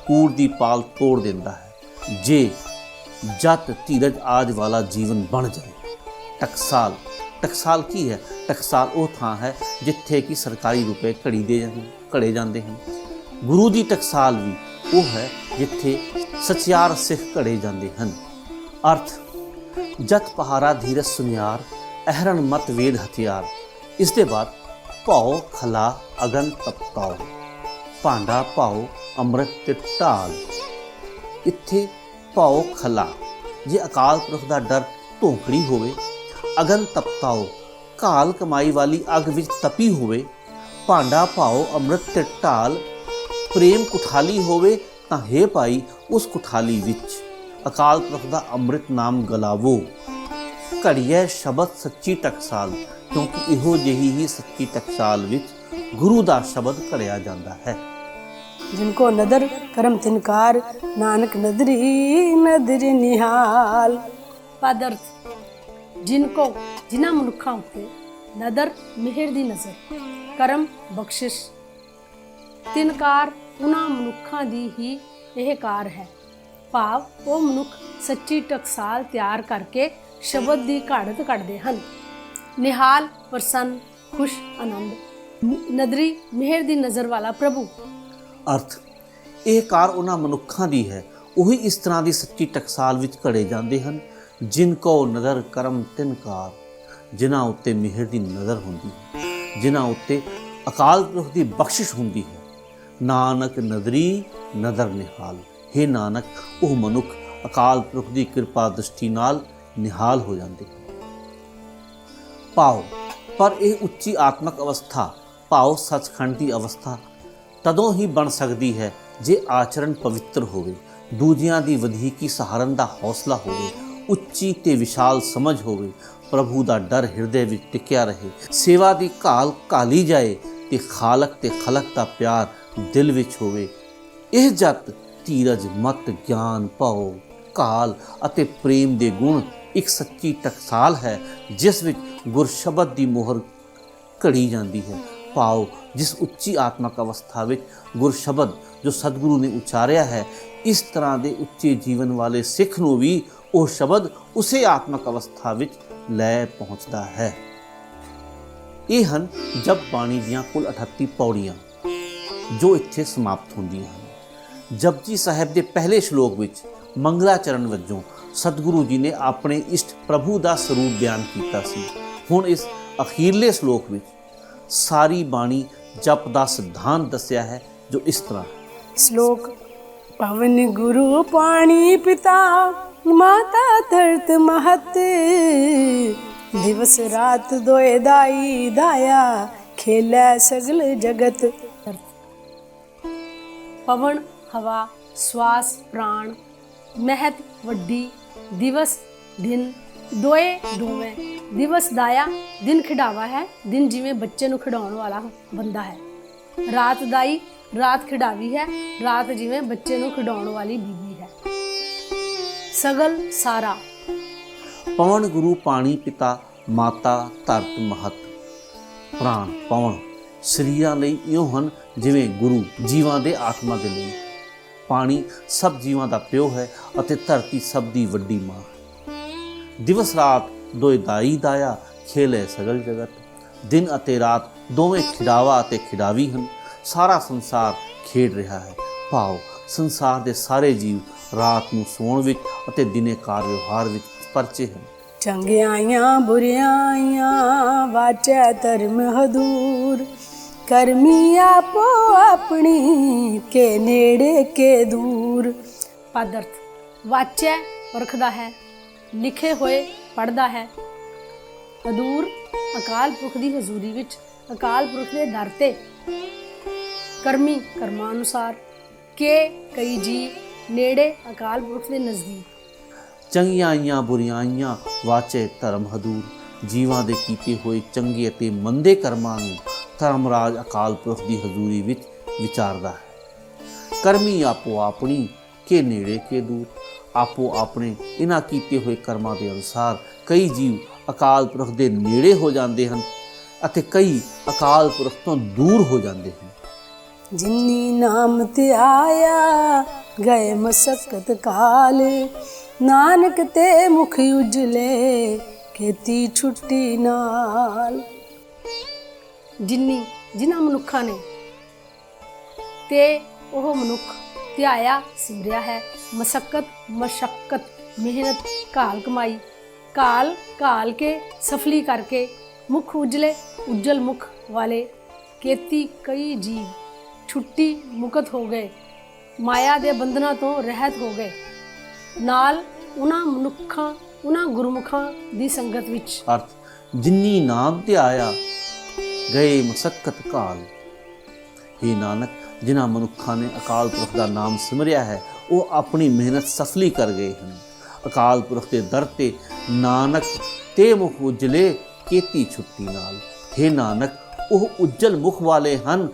ਕੂੜ ਦੀ ਪਾਲ ਤੋੜ ਦਿੰਦਾ ਹੈ। ਜੇ ਜਤ ਧੀਰਜ ਆਜ ਵਾਲਾ ਜੀਵਨ ਬਣ ਜਾਏ। ਟਕਸਾਲ ਕੀ ਹੈ? ਟਕਸਾਲ ਉਹ ਥਾਂ ਹੈ ਜਿੱਥੇ ਕਿ ਸਰਕਾਰੀ ਰੁਪਏ ਘੜੇ ਜਾਂਦੇ ਹਨ। ਗੁਰੂ ਦੀ ਟਕਸਾਲ ਵੀ ਉਹ ਹੈ ਜਿੱਥੇ ਸੱਚਿਆਰ ਸਿੱਖ ਘੜੇ ਜਾਂਦੇ ਹਨ। ਅਰਥ ਜਤ ਪਹਾਰਾ ਧੀਰਜ ਸੁਨਿਆਰ, ਅਹਰਣ ਮਤ ਵੇਦ ਹਥਿਆਰ। ਇਸ ਦੇ ਬਾਅਦ ਭਉ ਖਲਾ ਅਗਨ ਤਪਤਾਓ, ਭਾਂਡਾ ਭਾਉ ਅੰਮ੍ਰਿਤ ਤੇ ਢਾਲ। ਇੱਥੇ ਭਉ ਖਲਾ ਜੇ ਅਕਾਲ ਪੁਰਖ ਦਾ ਡਰ ਧੌਂਕੜੀ ਹੋਵੇ, ਅਗਨ ਤਪਤਾਓ ਘਾਲ ਕਮਾਈ ਵਾਲੀ ਅੱਗ ਵਿੱਚ ਤਪੀ ਹੋਵੇ, ਭਾਂਡਾ ਭਾਉ ਅੰਮ੍ਰਿਤ ਤੇ ਢਾਲ ਪ੍ਰੇਮ ਕੁਠਾਲੀ ਹੋਵੇ, ਤਾਂ ਹੇ ਭਾਈ ਉਸ ਕੁਠਾਲੀ ਵਿੱਚ ਅਕਾਲ ਪੁਰਖ ਦਾ ਅੰਮ੍ਰਿਤ ਨਾਮ ਗਲਾਵੋ। ਘੜੀਏ ਸ਼ਬਦ ਸੱਚੀ ਟਕਸਾਲ, ਕਿਉਂਕਿ ਇਹੋ ਜਿਹੀ ਹੀ ਸੱਚੀ ਟਕਸਾਲ ਵਿੱਚ ਗੁਰੂ ਦਾ ਸ਼ਬਦ ਘੜਿਆ ਜਾਂਦਾ ਹੈ। जिनको नदर करम तिनकार, नानक नदरी नदर निहाल। पदर्थ जिन्हां मनुੱਖਾਂ ਉੱਤੇ ਨਦਰ ਮਿਹਰ ਦੀ ਨਜ਼ਰ, ਕਰਮ ਬਖਸ਼ਿਸ਼, ਤਿਨਕਾਰ ਉਹਨਾਂ ਮਨੁੱਖਾਂ ਦੀ ਹੀ ਇਹ ਕਾਰ ਹੈ। ਭਾਵ ਉਹ ਮਨੁੱਖ ਸੱਚੀ ਟਕਸਾਲ ਤਿਆਰ ਕਰਕੇ ਸ਼ਬਦ ਦੀ ਘਾੜਤ ਕੱਢਦੇ ਹਨ। ਨਿਹਾਲ ਪ੍ਰਸੰਨ ਖੁਸ਼ ਆਨੰਦ। ਨਦਰੀ ਮਿਹਰ ਦੀ ਨਜ਼ਰ ਵਾਲਾ ਪ੍ਰਭੂ। ਅਰਥ ਇਹ ਕਾਰ ਉਹਨਾਂ ਮਨੁੱਖਾਂ ਦੀ ਹੈ, ਉਹੀ ਇਸ ਤਰ੍ਹਾਂ ਦੀ ਸੱਚੀ ਟਕਸਾਲ ਵਿੱਚ ਘੜੇ ਜਾਂਦੇ ਹਨ। ਜਿਨ ਕੋ ਨਦਰ ਕਰਮ ਤਿਨਕਾਰ, ਜਿਨ੍ਹਾਂ ਉੱਤੇ ਮਿਹਰ ਦੀ ਨਜ਼ਰ ਹੁੰਦੀ ਹੈ, ਜਿਨ੍ਹਾਂ ਉੱਤੇ ਅਕਾਲ ਪੁਰਖ ਦੀ ਬਖਸ਼ਿਸ਼ ਹੁੰਦੀ ਹੈ। ਨਾਨਕ ਨਦਰੀ ਨਦਰ ਨਿਹਾਲ। हे ਨਾਨਕ, ਉਹ ਮਨੁੱਖ ਅਕਾਲ ਪੁਰਖ ਦੀ ਕਿਰਪਾ ਦ੍ਰਿਸ਼ਟੀ ਨਾਲ ਨਿਹਾਲ ਹੋ ਜਾਂਦੇ ਹਨ। ਭਾਵ, ਪਰ ਇਹ ਉੱਚੀ ਆਤਮਕ ਅਵਸਥਾ, ਭਾਵ ਸੱਚਖੰਡ ਦੀ ਅਵਸਥਾ ਤਦੋਂ ਹੀ ਬਣ ਸਕਦੀ ਹੈ ਜੇ ਆਚਰਣ ਪਵਿੱਤਰ ਹੋਵੇ, ਦੂਜਿਆਂ ਦੀ ਵਧੀਕੀ ਸਹਾਰਨ ਦਾ ਹੌਸਲਾ ਹੋਵੇ, ਉੱਚੀ ਤੇ ਵਿਸ਼ਾਲ ਸਮਝ ਹੋਵੇ, ਪ੍ਰਭੂ ਦਾ ਡਰ ਹਿਰਦੇ ਵਿੱਚ ਟਿਕਿਆ ਰਹੇ, ਸੇਵਾ ਦੀ ਘਾਲ ਘਾਲੀ ਜਾਏ ਤੇ ਖਾਲਕ ਤੇ ਖਲਕ ਦਾ ਪਿਆਰ ਦਿਲ ਵਿੱਚ ਹੋਵੇ। ਇਹ ਜਤ ਧੀਰਜ, ਮਤ, ਗਿਆਨ, ਭਾਉ, ਕਾਲ ਅਤੇ ਪ੍ਰੇਮ ਦੇ ਗੁਣ ਇੱਕ ਸੱਚੀ ਟਕਸਾਲ ਹੈ ਜਿਸ ਵਿੱਚ ਗੁਰ ਸ਼ਬਦ ਦੀ ਮੋਹਰ ਘੜੀ ਜਾਂਦੀ ਹੈ। ਭਾਵ, ਜਿਸ ਉੱਚੀ ਆਤਮਕ ਅਵਸਥਾ ਵਿੱਚ ਗੁਰ ਸ਼ਬਦ ਜੋ ਸਤਿਗੁਰੂ ਨੇ ਉਚਾਰਿਆ ਹੈ, ਇਸ ਤਰ੍ਹਾਂ ਦੇ ਉੱਚੇ ਜੀਵਨ ਵਾਲੇ ਸਿੱਖ ਨੂੰ ਵੀ ਉਹ ਸ਼ਬਦ ਉਸੇ ਆਤਮਕ ਅਵਸਥਾ ਵਿੱਚ ਲੈ ਪਹੁੰਚਦਾ ਹੈ। ਇਹ ਹਨ ਜਪ ਬਾਣੀ ਦੀਆਂ ਕੁੱਲ 38 ਪੌੜੀਆਂ ਜੋ ਇੱਥੇ ਸਮਾਪਤ ਹੁੰਦੀਆਂ ਹਨ। ਜਪਜੀ ਸਾਹਿਬ ਦੇ ਪਹਿਲੇ ਸ਼ਲੋਕ ਵਿੱਚ ਮੰਗਲਾਚਰਨ ਵਜੋਂ ਸਤਿਗੁਰੂ ਜੀ ਨੇ ਆਪਣੇ ਇਸ਼ਟ ਪ੍ਰਭੂ ਦਾ ਸਰੂਪ ਬਿਆਨ ਕੀਤਾ ਸੀ। ਹੁਣ ਇਸ ਅਖੀਰਲੇ ਸ਼ਲੋਕ ਵਿੱਚ ਸਾਰੀ ਬਾਣੀ ਜਪ ਦਾ ਸਿਧਾਂਤ ਦੱਸਿਆ ਹੈ ਜੋ ਇਸ ਤਰ੍ਹਾਂ। श्लोक पवन गुरु पाणी पिता माता धरत महत दिवस रात दोए दाई दाया खेलै सगल जगत। पवन हवा, श्वास प्राण, महत वड्डी, दिवस दिन, दोए दोवें, दिवस दाया दिन खिडावा है, दिन जिवें बच्चे नूं खिडाउण वाला बंदा है। रात दाई रात खिडावी है, रात जिवें बच्चे नूं खिडाउण वाली बीबी है। सगल सारा। पवन गुरु पाणी पिता माता धरत महत। प्राण पवन ਸਰੀਰਾਂ ਲਈ ਇਉਂ ਹਨ ਜਿਵੇਂ ਗੁਰੂ ਜੀਵਾਂ ਦੇ ਆਤਮਾ ਦੇ ਲਈ। ਪਾਣੀ ਸਭ ਜੀਵਾਂ ਦਾ ਪਿਓ ਹੈ ਅਤੇ ਧਰਤੀ ਸਭ ਦੀ ਵੱਡੀ ਮਾਂ। ਦਿਵਸ ਰਾਤ ਦੋਏ ਦਾਈ ਦਾਇਆ ਖੇਲੇ ਸਗਲ ਜਗਤ। ਦਿਨ ਅਤੇ ਰਾਤ ਦੋਵੇਂ ਖਿਡਾਵਾ ਅਤੇ ਖਿਡਾਵੀ ਹਨ। ਸਾਰਾ ਸੰਸਾਰ ਖੇਡ ਰਿਹਾ ਹੈ। ਭਾਵ, ਸੰਸਾਰ ਦੇ ਸਾਰੇ ਜੀਵ ਰਾਤ ਨੂੰ ਸੌਣ ਵਿੱਚ ਅਤੇ ਦਿਨੇ ਕਾਰ ਵਿਵਹਾਰ ਵਿੱਚ ਪਰਚੇ ਹਨ। ਚੰਗਿਆਈਆਂ ਬੁਰਿਆਈਆਂ ਵਾਚੈ ਧਰਮ ਹਦੂਰ, ਕਰਮੀ ਆਪੋ ਆਪਣੀ ਕੇ ਨੇੜੇ ਕੇ ਦੂਰ। ਪਦਰਥ ਵਾਚੈ ਪਰਖਦਾ ਹੈ, ਲਿਖੇ ਹੋਏ ਪੜ੍ਹਦਾ ਹੈ। ਹਦੂਰ ਅਕਾਲ ਪੁਰਖ ਦੀ ਹਜ਼ੂਰੀ ਵਿੱਚ, ਅਕਾਲ ਪੁਰਖ ਦੇ ਦਰ ਤੇ। ਕਰਮੀ ਕਰਮਾਂ ਅਨੁਸਾਰ, ਕੇ ਕਈ ਜੀ ਨੇੜੇ ਅਕਾਲ ਪੁਰਖ ਦੇ ਨਜ਼ਦੀਕ। ਚੰਗਿਆਈਆਂ ਬੁਰਿਆਈਆਂ ਵਾਚੇ ਧਰਮ ਹਦੂਰ। ਜੀਵਾਂ ਦੇ ਕੀਤੇ ਹੋਏ ਚੰਗੇ ਅਤੇ ਮੰਦੇ ਕਰਮਾਂ ਨੂੰ ਧਰਮਰਾਜ ਅਕਾਲ ਪੁਰਖ ਦੀ ਹਜ਼ੂਰੀ ਵਿੱਚ ਵਿਚਾਰਦਾ ਹੈ। ਕਰਮੀ ਆਪੋ ਆਪਣੀ ਕੇ ਨੇੜੇ ਕੇ ਦੂਰ। ਆਪੋ ਆਪਣੇ ਇਹਨਾਂ ਕੀਤੇ ਹੋਏ ਕਰਮਾਂ ਦੇ ਅਨੁਸਾਰ ਕਈ ਜੀਵ ਅਕਾਲ ਪੁਰਖ ਦੇ ਨੇੜੇ ਹੋ ਜਾਂਦੇ ਹਨ ਅਤੇ ਕਈ ਅਕਾਲ ਪੁਰਖ ਤੋਂ ਦੂਰ ਹੋ ਜਾਂਦੇ ਹਨ। ਜਿਨੀ ਨਾਮ ਤੇ ਆਇਆ ਗਏ ਮਸਕਤ ਕਾਲ, ਨਾਨਕ ਤੇ ਮੁਖ ਉਜਲੇ ਕੀਤੀ ਛੁੱਟੀ ਨਾਲ। ਜਿਨੀ ਜਿਨ੍ਹਾਂ ਮਨੁੱਖਾਂ ਨੇ ਤੇ ਉਹ ਮਨੁੱਖ ਧਿਆਇਆ ਸਿਮਰਿਆ ਹੈ। ਮਸਕਤ ਮਸ਼ੱਕਤ ਮਿਹਨਤ ਘਾਲ ਕਮਾਈ, ਘਾਲ ਘਾਲ ਕੇ ਸਫਲੀ ਕਰਕੇ, ਮੁਖ ਉਜਲੇ ਉਜਲ ਮੁਖ ਵਾਲੇ, ਕੀਤੀ ਕਈ ਜੀਵ ਛੁੱਟੀ ਮੁਕਤ ਹੋ ਗਏ, ਮਾਇਆ ਦੇ ਬੰਧਨਾਂ ਤੋਂ ਰਹਿਤ ਹੋ ਗਏ। ਨਾਲ ਉਹਨਾਂ ਮਨੁੱਖਾਂ ਉਹਨਾਂ ਗੁਰਮੁਖਾਂ ਦੀ ਸੰਗਤ ਵਿੱਚ। ਅਰਥ ਜਿਨੀ ਨਾਮ ਧਿਆਇਆ ਗਏ ਮਸਕਤ ਕਾਲ। हे ਨਾਨਕ, ਜਿਨ੍ਹਾਂ ਮਨੁੱਖਾਂ ਨੇ ਅਕਾਲ ਪੁਰਖ ਦਾ ਨਾਮ ਸਿਮਰਿਆ ਹੈ ਉਹ ਆਪਣੀ ਮਿਹਨਤ ਸਫਲੀ ਕਰ ਗਏ ਹਨ। ਅਕਾਲ ਪੁਰਖ ਦੇ ਦਰ ਤੇ ਨਾਨਕ ਤੇ ਮੁਖ ਉਜਲੇ ਕੀਤੀ ਛੁੱਟੀ ਨਾਲ। हे ਨਾਨਕ, ਉਹ ਉਜਲ ਮੁਖ ਵਾਲੇ ਹਨ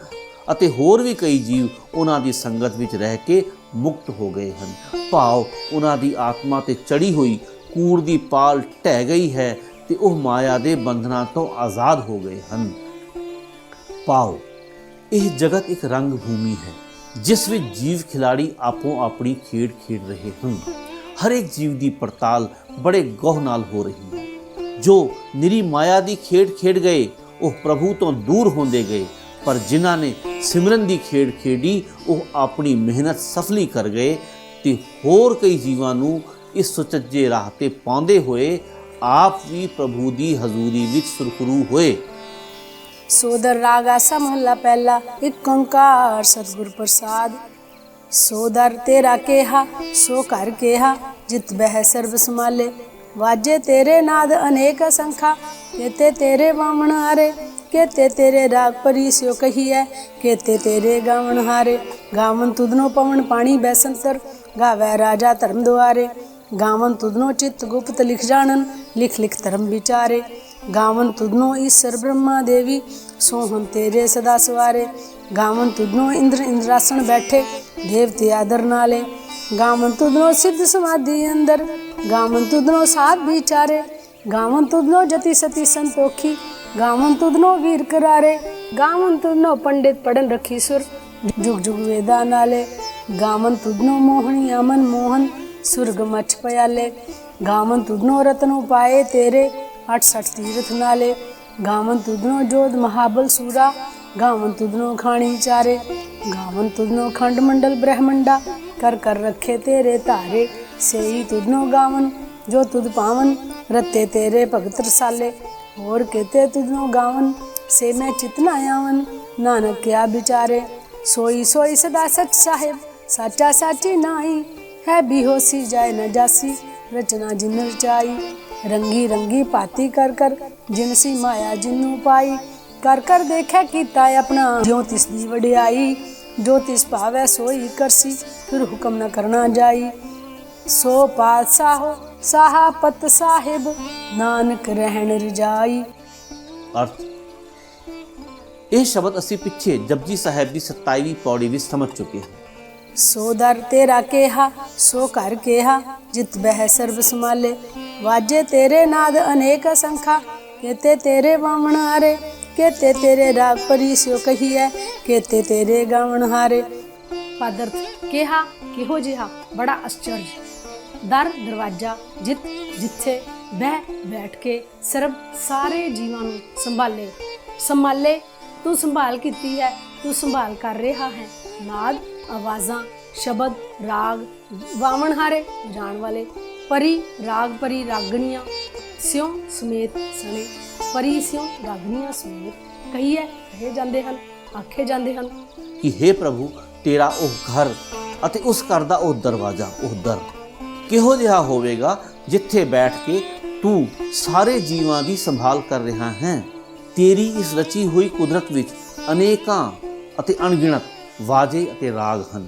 ਅਤੇ ਹੋਰ ਵੀ ਕਈ ਜੀਵ ਉਹਨਾਂ ਦੀ ਸੰਗਤ ਵਿੱਚ ਰਹਿ ਕੇ ਮੁਕਤ ਹੋ ਗਏ ਹਨ। ਭਾਵ, ਉਹਨਾਂ ਦੀ ਆਤਮਾ ਤੇ ਚੜੀ ਹੋਈ ਕੂੜ ਦੀ ਪਾਲ ਢਹਿ ਗਈ ਹੈ ਤੇ ਉਹ ਮਾਇਆ ਦੇ ਬੰਧਨਾਂ ਤੋਂ ਆਜ਼ਾਦ ਹੋ ਗਏ ਹਨ। ਭਾਵ, ਇਹ ਜਗਤ ਇੱਕ ਰੰਗ ਭੂਮੀ ਹੈ ਜਿਸ ਵਿੱਚ ਜੀਵ ਖਿਲਾੜੀ ਆਪੋ ਆਪਣੀ ਖੇਡ ਖੇਡ ਰਹੇ ਹਨ। ਹਰ ਇੱਕ ਜੀਵ ਦੀ ਪੜਤਾਲ ਬੜੇ ਗੌਰ ਨਾਲ ਹੋ ਰਹੀ ਹੈ। ਜੋ ਨਿਰੀ ਮਾਇਆ ਦੀ ਖੇਡ ਖੇਡ ਗਏ ਉਹ ਪ੍ਰਭੂ ਤੋਂ ਦੂਰ ਹੁੰਦੇ ਗਏ, ਪਰ ਜਿਨ੍ਹਾਂ ਨੇ ਸਿਮਰਨ ਦੀ ਖੇਡ ਖੇਡੀ ਉਹ ਆਪਣੀ ਮਿਹਨਤ ਸਫਲੀ ਕਰ ਗਏ ਤੇ ਹੋਰ ਕਈ ਜੀਵਾਂ ਨੂੰ ਇਸ ਸੁਚੱਜੇ ਰਾਹ ਤੇ ਪਾਉਂਦੇ ਹੋਏ ਆਪ ਵੀ ਪ੍ਰਭੂ ਦੀ ਹਜ਼ੂਰੀ ਵਿੱਚ ਸੁਰਖਰੂ ਹੋਏ। सोदर राग आसा महला पहला, एक ओंकार सतगुर प्रसाद। सोदर तेरा केहा सो कर केहा, जित बह सर्ब समाले। वाजे तेरे नाद अनेक असंखा, केते तेरे वामन हारे। केते तेरे राग परी स्यो कहिए, केते तेरे गावन हारे। गावन तुदनो पवन पानी बैसंतर, गावे राजा धर्म द्वारे। गावन तुदनो चित्त गुप्त लिख जानन, लिख लिख धर्म विचारे। गावन तुदनो ईश्वर ब्रह्मा देवी, सोहन तेरे सदा सवारे। गावन तुदनो इंद्र इंद्रासन बैठे, देवते आदर नाले। गावन तुदनो सिद्ध समाधि अंदर, गावन तुदनो साध विचारे। गावन तुदनो जति सती संतोखी, गावन तुदनो वीर करारे। गावन तुदनो पंडित पढ़न रखी सुर, जुग जुग वेदा नाले। गावन तुदनो मोहनी अमन मोहन, सुर्ग मछ पयाले। गावन तुदनो रत्न उपाए तेरे, 68 तीर्थ नाले। गावन तुदनो जोध महाबल सूरा, गावन तुदनो खानी चारे। गावन तुदनो खंड मंडल ब्रह्मंडा, कर कर रखे तेरे तारे। सेई तुदनो गावन जो तुद पावन, रत्ते तेरे भगत रसाले। और कहते तुदनो गावन से मैं चितना आवन, नानक क्या बिचारे। सोई सोई सदा सच साहेब, साचा साची नाई। है बेहोशी जाए न जासी, रचना जिन रचाई। रंगी रंगी पाती कर कर, जिनसी माया जिन्नू पाई। कर कर देखे कीता अपना, ज्यों तिस दी वडियाई। जो तिस पावै सोई करसी, फिर हुक्म न करना जाई। सो पातशाहो साहा पत साहिब, नानक रहन रजाई। अर्थ ਇਹ ਸ਼ਬਦ ਅਸੀਂ ਪਿੱਛੇ ਜਪਜੀ ਸਾਹਿਬ ਦੀ 27ਵੀਂ ਪੌੜੀ ਵਿੱਚ ਸਮਝ ਚੁੱਕੇ ਹਾਂ। सोदर तेरा केहा सो कर केहा, जित बह सर्ब समाले। वाजे तेरे नाद अनेक असंखा, केते तेरे वामन हारे। केते तेरे राग परी स्यो कहिए, केते तेरे गावन हारे। पदर्थ केहा किहो जिहा, बड़ा आश्चर्य। दर दरवाजा, जित जिथे बह बैठ के सर्ब सारे जीवां नूं संभाले। संभाले तू संभाल कीती है, तू संभाल कर रहा है। नाद आवाज़ां शब्द राग वामन हारे जान वाले। परी राग परी रागणियाँ स्यों समेत सने। परी स्यों रागणियाँ समेत कहिए कहे जाते हैं, आखे जाते हैं कि हे प्रभु तेरा ਉਹ ਘਰ ਅਤੇ ਉਸ ਘਰ ਦਾ ਉਹ ਦਰਵਾਜ਼ਾ, ਉਹ ਦਰ ਕਿਹੋ ਜਿਹਾ ਹੋਵੇਗਾ ਜਿੱਥੇ ਬੈਠ ਕੇ ਤੂੰ ਸਾਰੇ ਜੀਵਾਂ ਦੀ ਸੰਭਾਲ ਕਰ ਰਿਹਾ ਹੈ। ਤੇਰੀ ਇਸ ਰਚੀ ਹੋਈ ਕੁਦਰਤ ਵਿੱਚ ਅਨੇਕਾਂ ਅਤੇ ਅਣਗਿਣਤ ਵਾਜੇ ਅਤੇ ਰਾਗ ਹਨ।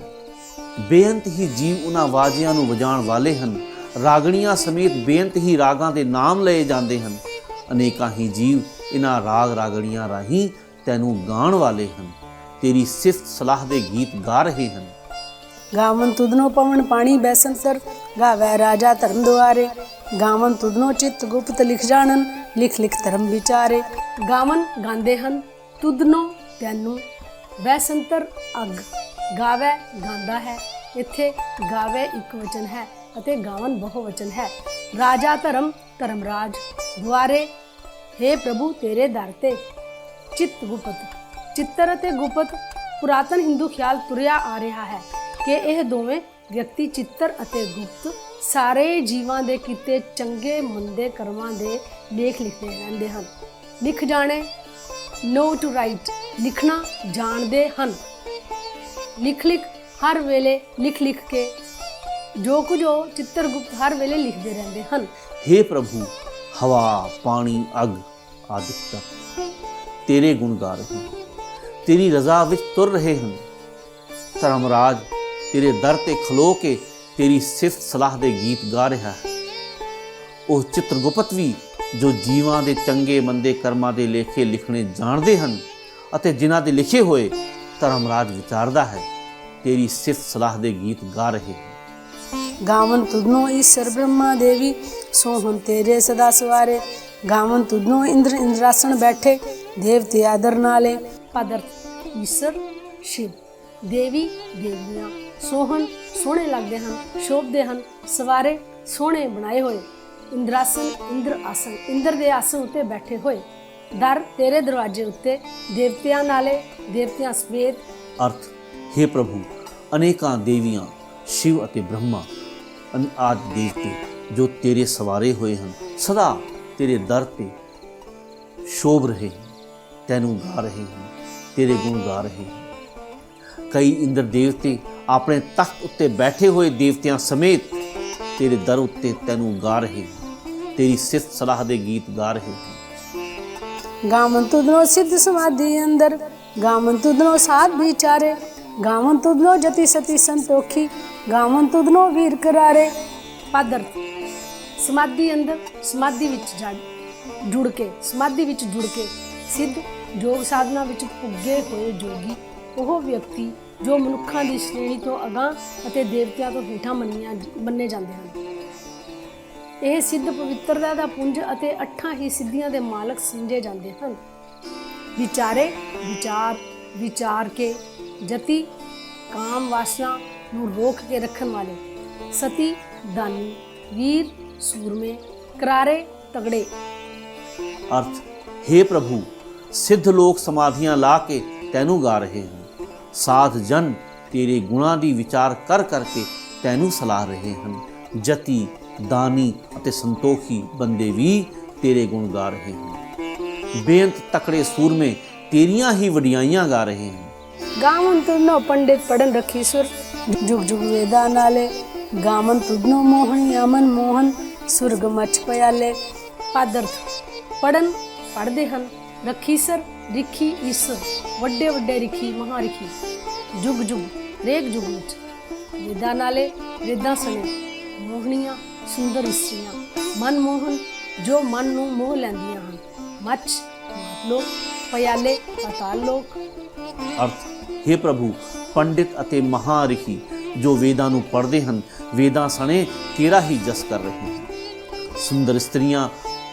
ਬੇਅੰਤ ਹੀ ਜੀਵ ਉਹਨਾਂ ਵਾਜਿਆਂ ਨੂੰ ਵਜਾਉਣ ਵਾਲੇ ਹਨ। ਰਾਗਣੀਆਂ ਸਮੇਤ ਬੇਅੰਤ ਹੀ ਰਾਗਾਂ ਦੇ ਨਾਮ ਲਏ ਜਾਂਦੇ ਹਨ। ਅਨੇਕਾਂ ਹੀ ਜੀਵ ਇਹਨਾਂ ਰਾਗ ਰਾਗਣੀਆਂ ਰਾਹੀਂ ਤੈਨੂੰ ਗਾਉਣ ਵਾਲੇ ਹਨ, ਤੇਰੀ ਸਿਫਤ ਸਲਾਹ ਦੇ ਗੀਤ ਗਾ ਰਹੇ ਹਨ। गावन तुदनो पवन पानी बैसंतर, गावे राजा धर्म द्वारे। गावन तुदनो चित्त गुप्त लिख जानन, लिख लिख धर्म विचारे। गावन गांदे हन तुदनो तैनू, बैसंतर अग। गावे गांदा है, इत्थे गावे एक वचन है अते गावन बहुवचन है। राजा धर्म धर्मराज द्वारे, हे प्रभु तेरे दर ते। चित्त गुप्त, चित्तर अते गुप्त पुरातन हिंदू ख्याल तुरिया आ रहा है कि ਇਹ ਦੋਵੇਂ ਵਿਅਕਤੀ ਚਿੱਤਰ ਅਤੇ ਗੁਪਤ ਸਾਰੇ ਜੀਵਾਂ ਦੇ ਕੀਤੇ ਚੰਗੇ ਮੰਦੇ ਕਰਮਾਂ ਦੇ ਲੇਖ ਲਿਖਦੇ ਰਹਿੰਦੇ ਹਨ। ਲਿਖ ਜਾਣੇ, know to write, ਲਿਖਣਾ ਜਾਣਦੇ ਹਨ। ਲਿਖ ਲਿਖ ਹਰ ਵੇਲੇ ਲਿਖ ਲਿਖ ਕੇ ਜੋ ਕੁਝ ਉਹ ਚਿੱਤਰ ਗੁਪਤ ਹਰ ਵੇਲੇ ਲਿਖਦੇ ਰਹਿੰਦੇ ਹਨ। हे प्रभु हवा पानी अग आदि तक तेरे गुण गा रहे हैं, तेरी रजा विच तुर रहे हैं। धर्मराज तेरे दर ते खलो के तेरी सिफत सलाह दे गीत गा रहा है। ਉਹ ਚਿੱਤਰਗੁਪਤ ਵੀ ਜੋ ਜੀਵਾਂ ਦੇ ਚੰਗੇ ਮੰਦੇ ਕਰਮਾਂ ਦੇ ਲੇਖੇ ਲਿਖਣੇ ਜਾਣਦੇ ਹਨ ਅਤੇ ਜਿਨ੍ਹਾਂ ਦੇ ਲਿਖੇ ਹੋਏ ਧਰਮਰਾਜ ਵਿਚਾਰਦਾ ਹੈ, ਤੇਰੀ ਸਿਫਤ ਸਲਾਹ ਦੇ ਗੀਤ ਗਾ ਰਹੇ ਹਨ। गावन तुदनो ईश्वर ब्रह्मा देवी, सोहन तेरे सदा सवारे। गावन तुदनो इंद्र इंद्रासन बैठे, देवते आदर नाले। पदर्थ ईश्वर शिव, देवी देवियाँ। सोहन सोहने लगते हैं, शोभते हैं। सवारे सोहने बनाए हुए। इंद्रासन इंद्र आसन, इंद्र दे आसन उत्ते बैठे हुए। दर तेरे दरवाजे उत्ते, देवतियां नाले देवतियां समेत। अर्थ, हे प्रभु अनेकां देवियां शिव ਅਤੇ ब्रह्मा आदि देवते जो तेरे सवारे हुए हैं सदा तेरे दर ते शोभ रहे हैं, तैनू गा रहे हैं, तेरे गुण गा रहे हैं। कई इंद्र देवते अपने तख्त उत्ते बैठे हुए देवतियां समेत तेरे दर उत्ते तैनू गा रहे हैं, तेरी सिफत सलाह दे गीत गा रहे हैं। गावन तुदनो सिद्ध समाधि अंदर, गावन तुदनो साध विचारे, गावन तुदनो जति सती संतोखी, गावन तुदनो वीर करारे। पादर समाधि अंदर, समाधि विच जुड़ के, समाधि विच जुड़ के सिद्ध योग साधना विच पुगे होए जोगी ਉਹ ਵਿਅਕਤੀ ਜੋ ਮਨੁੱਖਾਂ ਦੀ ਸ਼੍ਰੇਣੀ ਤੋਂ ਅਗਾਂਹ ਅਤੇ ਦੇਵਤਿਆਂ ਤੋਂ ਹੇਠਾਂ ਮੰਨੇ ਜਾਂਦੇ ਹਨ। ਇਹ ਸਿੱਧ ਪਵਿੱਤਰਤਾ ਦਾ ਪੁੰਜ ਅਤੇ 8 ਹੀ ਸਿੱਧੀਆਂ ਦੇ ਮਾਲਕ ਸਮਝੇ ਜਾਂਦੇ ਹਨ। ਵਿਚਾਰੇ ਵਿਚਾਰ ਕੇ, ਜਤੀ ਕਾਮ ਵਾਸਨਾ ਨੂੰ ਰੋਕ ਕੇ ਰੱਖਣ ਵਾਲੇ, ਸਤੀ ਦਾਨੀ, ਵੀਰ ਸੂਰਮੇ, करारे तगड़े। अर्थ, हे प्रभु, सिद्ध लोग समाधियां ला के तैनू गा रहे हैं, साध जन तेरे गुणां दी विचार कर करके तैनू सलाह रहे हैं, जति दानी अते संतोखी बंदे भी तेरे गुण गा रहे हैं, बेअंत तकड़े सूरमे तेरियां ही वडियाइयां गा रहे हैं। गावन तुदनो पंडित पढ़न रखी सुर, जुग जुग वेदा नाले, गावन तुदनो मोहनी अमन मोहन, सुरग मच पयाले। पादर्थ पढ़न पढ़दे हन, रखीसर रिखी ईसर, वड्डे वड्डे रिखी महारिखी, जुग जुग रेग जुग विच, वेदा नाले वेदां सने, मोहनियां सुंदर इस्त्रियां, मन मोहन जो मन नूं मोह लैंदियां हन, मच लोक, पयाले पाताल लोक। अर्थ, हे प्रभु, पंडित अते महारिखी जो वेदां नूं पढ़दे हन, वेदां सने तेरा ही जस कर रहे हैं। सुंदर इस्त्रियां